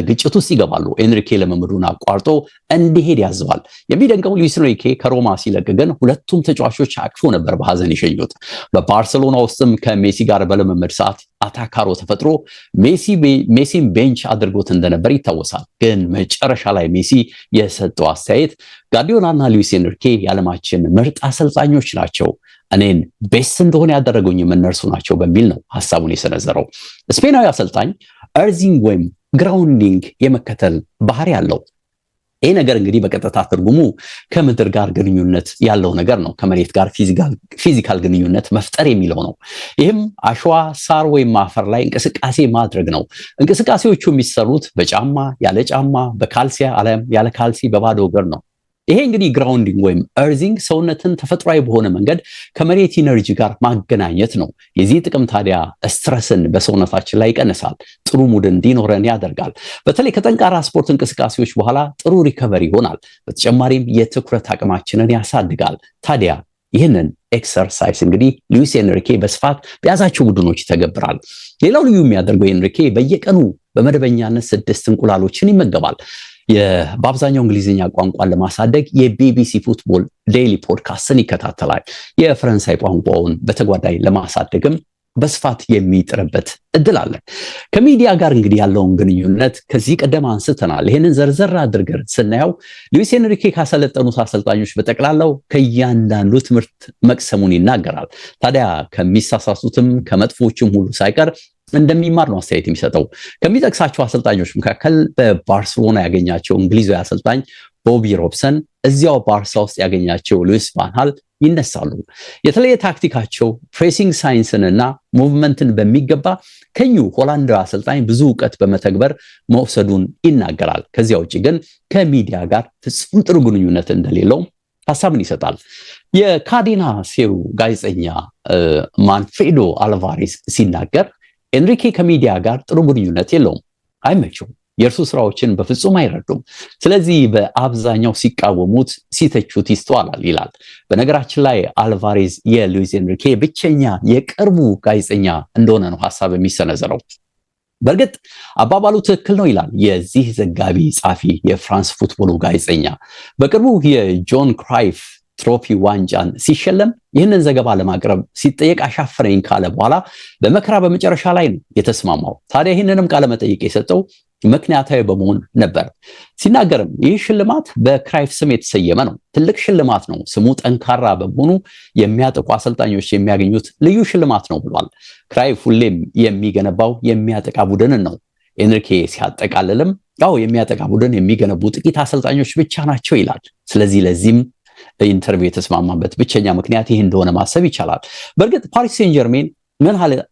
ግጭት ውስጥ ይገባሉ። ኤንሪኬ ልምምዱን አቋርጦ እንዲሄድ ያዘዋል። የሚደንቀው ሉዊስ ኤንሪኬ ከሮማ ሲለቅ ግን ሁለቱም ተጫዋቾች አቅፎ ነበር በሐዘን የሸኙት። በባርሴሎና ውስጥም ከሜሲ ጋር በልምምድ ሰዓት አታካሮ ተፈጥሮ ሜሲን ቤንች አድርጎት እንደነበር ይታወሳል። ግን መጨረሻ ላይ ሜሲ የሰጠው አስተያየት ጋርዲዮላና ሉዊስ ኤንሪኬ የዓለማችን ምርጥ አሰልጣኞች ናቸው፣ እኔን ቤስት እንደሆነ ያደረጉኝም እነርሱ ናቸው በሚል ነው ሐሳቡን የሰነዘረው። ስፔናዊ አሰልጣኝ ኤርዚንግ ወይም ግራውንዲንግ የመከተል ባህሪ ያለው ይህ ነገር እንግዲህ በቀጥታ ትርጉሙ ከምድር ጋር ግንኙነት ያለው ነገር ነው። ከመሬት ጋር ፊዚካል ግንኙነት መፍጠር የሚለው ነው። ይህም አሸዋ፣ ሳር ወይም አፈር ላይ እንቅስቃሴ ማድረግ ነው። እንቅስቃሴዎቹ የሚሰሩት በጫማ፣ ያለ ጫማ፣ በካልሲ አለም ያለ ካልሲ፣ በባዶ እግር ነው። ይሄ እንግዲህ ግራውንዲንግ ወይም ኤርዚንግ ሰውነትን ተፈጥሯዊ በሆነ መንገድ ከመሬት ኢነርጂ ጋር ማገናኘት ነው። የዚህ ጥቅም ታዲያ ስትረስን በሰውነታችን ላይ ይቀንሳል፣ ጥሩ ሙድ እንዲኖረን ያደርጋል። በተለይ ከጠንካራ ስፖርት እንቅስቃሴዎች በኋላ ጥሩ ሪከቨሪ ይሆናል። በተጨማሪም የትኩረት አቅማችንን ያሳድጋል። ታዲያ ይህንን ኤክሰርሳይዝ እንግዲህ ሉዊስ ኤንሪኬ በስፋት በያዛቸው ቡድኖች ይተገብራል። ሌላው ልዩ የሚያደርገው ኤንሪኬ በየቀኑ በመደበኛነት 6 እንቁላሎችን ይመገባል። በአብዛኛው እንግሊዝኛ ቋንቋን ለማሳደግ የቢቢሲ ፉትቦል ዴይሊ ፖድካስትን ይከታተላል። የፈረንሳይ ቋንቋውን በተጓዳኝ ለማሳደግም በስፋት የሚጥርበት እድል አለ። ከሚዲያ ጋር እንግዲህ ያለውን ግንኙነት ከዚህ ቀደም አንስተናል። ይህንን ዘርዘር አድርገን ስናየው ሉዊስ ኤንሪኬ ካሰለጠኑት አሰልጣኞች በጠቅላላው ከእያንዳንዱ ትምህርት መቅሰሙን ይናገራል። ታዲያ ከሚሳሳቱትም ከመጥፎችም ሁሉ ሳይቀር እንደሚማር ነው አስተያየት የሚሰጠው። ከሚጠቅሳቸው አሰልጣኞች መካከል በባርሴሎና ያገኛቸው እንግሊዛዊ አሰልጣኝ ቦቢ ሮብሰን፣ እዚያው ባርሳ ውስጥ ያገኛቸው ሉዊስ ቫን ሃል ይነሳሉ። የተለየ ታክቲካቸው ፕሬሲንግ ሳይንስንና ሙቭመንትን በሚገባ ከኙ ሆላንዳዊ አሰልጣኝ ብዙ እውቀት በመተግበር መውሰዱን ይናገራል። ከዚያ ውጭ ግን ከሚዲያ ጋር ፍጹም ጥሩ ግንኙነት እንደሌለው ሐሳብን ይሰጣል። የካዴና ሴሩ ጋዜጠኛ ማንፍሬዶ አልቫሬስ ሲናገር ኤንሪኬ ከሚዲያ ጋር ጥሩ ግንኙነት የለውም፣ አይመቸውም፣ የእርሱ ስራዎችን በፍጹም አይረዱም። ስለዚህ በአብዛኛው ሲቃወሙት፣ ሲተቹት ይስተዋላል ይላል። በነገራችን ላይ አልቫሬዝ የሉዊስ ኤንሪኬ ብቸኛ የቅርቡ ጋዜጠኛ እንደሆነ ነው ሐሳብ የሚሰነዘረው። በእርግጥ አባባሉ ትክክል ነው ይላል የዚህ ዘጋቢ ጻፊ የፍራንስ ፉትቦሉ ጋዜጠኛ። በቅርቡ የጆን ክራይፍ ትሮፊ ዋንጫን ሲሸለም ይህንን ዘገባ ለማቅረብ ሲጠየቅ አሻፈረኝ ካለ በኋላ በመከራ በመጨረሻ ላይ ነው የተስማማው። ታዲያ ይህንንም ቃለ መጠይቅ የሰጠው ምክንያታዊ በመሆን ነበር። ሲናገርም ይህ ሽልማት በክራይፍ ስም የተሰየመ ነው፣ ትልቅ ሽልማት ነው፣ ስሙ ጠንካራ በመሆኑ የሚያጠቁ አሰልጣኞች የሚያገኙት ልዩ ሽልማት ነው ብሏል። ክራይፍ ሁሌም የሚገነባው የሚያጠቃ ቡድንን ነው። ኤንሪኬ ሲያጠቃልልም ያው የሚያጠቃ ቡድን የሚገነቡ ጥቂት አሰልጣኞች ብቻ ናቸው ይላል። ስለዚህ ለዚህም ኢንተርቪው የተስማማበት ብቸኛ ምክንያት ይህ እንደሆነ ማሰብ ይቻላል። በእርግጥ ፓሪስ ሴን ጀርሜን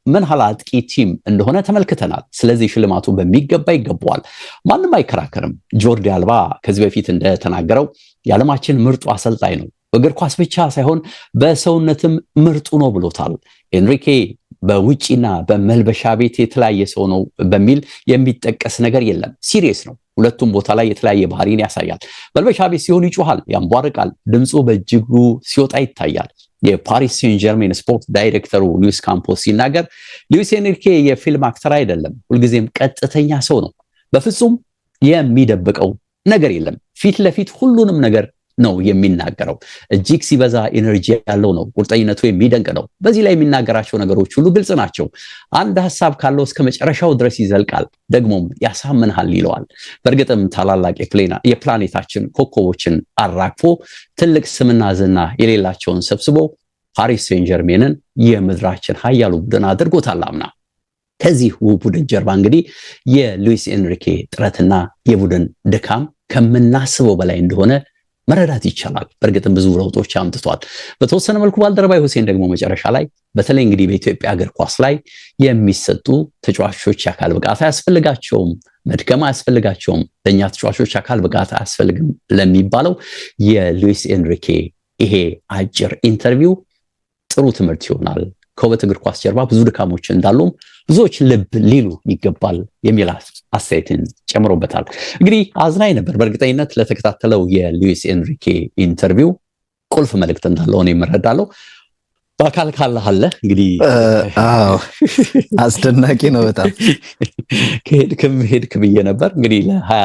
ምን ሀል አጥቂ ቲም እንደሆነ ተመልክተናል። ስለዚህ ሽልማቱ በሚገባ ይገባዋል፣ ማንም አይከራከርም። ጆርዲ አልባ ከዚህ በፊት እንደተናገረው የዓለማችን ምርጡ አሰልጣኝ ነው፣ በእግር ኳስ ብቻ ሳይሆን በሰውነትም ምርጡ ነው ብሎታል። ኤንሪኬ በውጪና በመልበሻ ቤት የተለያየ ሰው ነው በሚል የሚጠቀስ ነገር የለም፣ ሲሪየስ ነው። ሁለቱም ቦታ ላይ የተለያየ ባህሪን ያሳያል። መልበሻ ቤት ሲሆን ይጮሃል፣ ያንቧርቃል፣ ድምፁ በእጅጉ ሲወጣ ይታያል። የፓሪስ ሴን ጀርሜን ስፖርት ዳይሬክተሩ ሉዊስ ካምፖስ ሲናገር ሉዊስ ኤንሪኬ የፊልም አክተር አይደለም፣ ሁልጊዜም ቀጥተኛ ሰው ነው። በፍጹም የሚደብቀው ነገር የለም፣ ፊት ለፊት ሁሉንም ነገር ነው የሚናገረው። እጅግ ሲበዛ ኢነርጂ ያለው ነው። ቁርጠኝነቱ የሚደንቅ ነው። በዚህ ላይ የሚናገራቸው ነገሮች ሁሉ ግልጽ ናቸው። አንድ ሐሳብ ካለው እስከ መጨረሻው ድረስ ይዘልቃል፣ ደግሞም ያሳምንሃል ይለዋል። በእርግጥም ታላላቅ የፕላኔታችን ኮከቦችን አራግፎ ትልቅ ስምና ዝና የሌላቸውን ሰብስቦ ፓሪስ ሴን ጀርሜንን የምድራችን ኃያሉ ቡድን አድርጎታል አምና። ከዚህ ቡድን ጀርባ እንግዲህ የሉዊስ ኤንሪኬ ጥረትና የቡድን ድካም ከምናስበው በላይ እንደሆነ መረዳት ይቻላል። በእርግጥም ብዙ ለውጦች አምጥቷል። በተወሰነ መልኩ ባልደረባይ ሁሴን ደግሞ መጨረሻ ላይ በተለይ እንግዲህ በኢትዮጵያ እግር ኳስ ላይ የሚሰጡ ተጫዋቾች የአካል ብቃት አያስፈልጋቸውም፣ መድከም አያስፈልጋቸውም፣ ለእኛ ተጫዋቾች የአካል ብቃት አያስፈልግም ለሚባለው የሉዊስ ኤንሪኬ ይሄ አጭር ኢንተርቪው ጥሩ ትምህርት ይሆናል። ከውበት እግር ኳስ ጀርባ ብዙ ድካሞች እንዳሉም ብዙዎች ልብ ሊሉ ይገባል የሚል አስተያየትን ጨምሮበታል። እንግዲህ አዝናኝ ነበር። በእርግጠኝነት ለተከታተለው የሉዊስ ኤንሪኬ ኢንተርቪው ቁልፍ መልእክት እንዳለው እኔ እረዳለሁ። በአካል ካለህ እንግዲህ አስደናቂ ነው በጣም ሄድክ ብዬ ነበር። እንግዲህ ለ20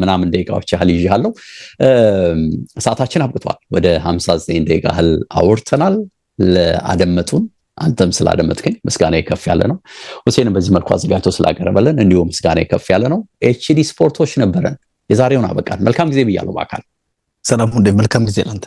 ምናምን ደቂቃዎች ያህል ይዣለሁ። ሰዓታችን አብቅቷል። ወደ 59 ደቂቃ ያህል አውርተናል። ለአደመጡን አንተም ስላደመጥከኝ ምስጋና ከፍ ያለ ነው። ሁሴንም በዚህ መልኩ አዘጋጅቶ ስላቀረበልን እንዲሁ ምስጋና ከፍ ያለ ነው። ኤችዲ ስፖርቶች ነበረን። የዛሬውን አበቃን። መልካም ጊዜ ብያለሁ። በአካል ሰላም ሁሉ መልካም ጊዜ ላንተ።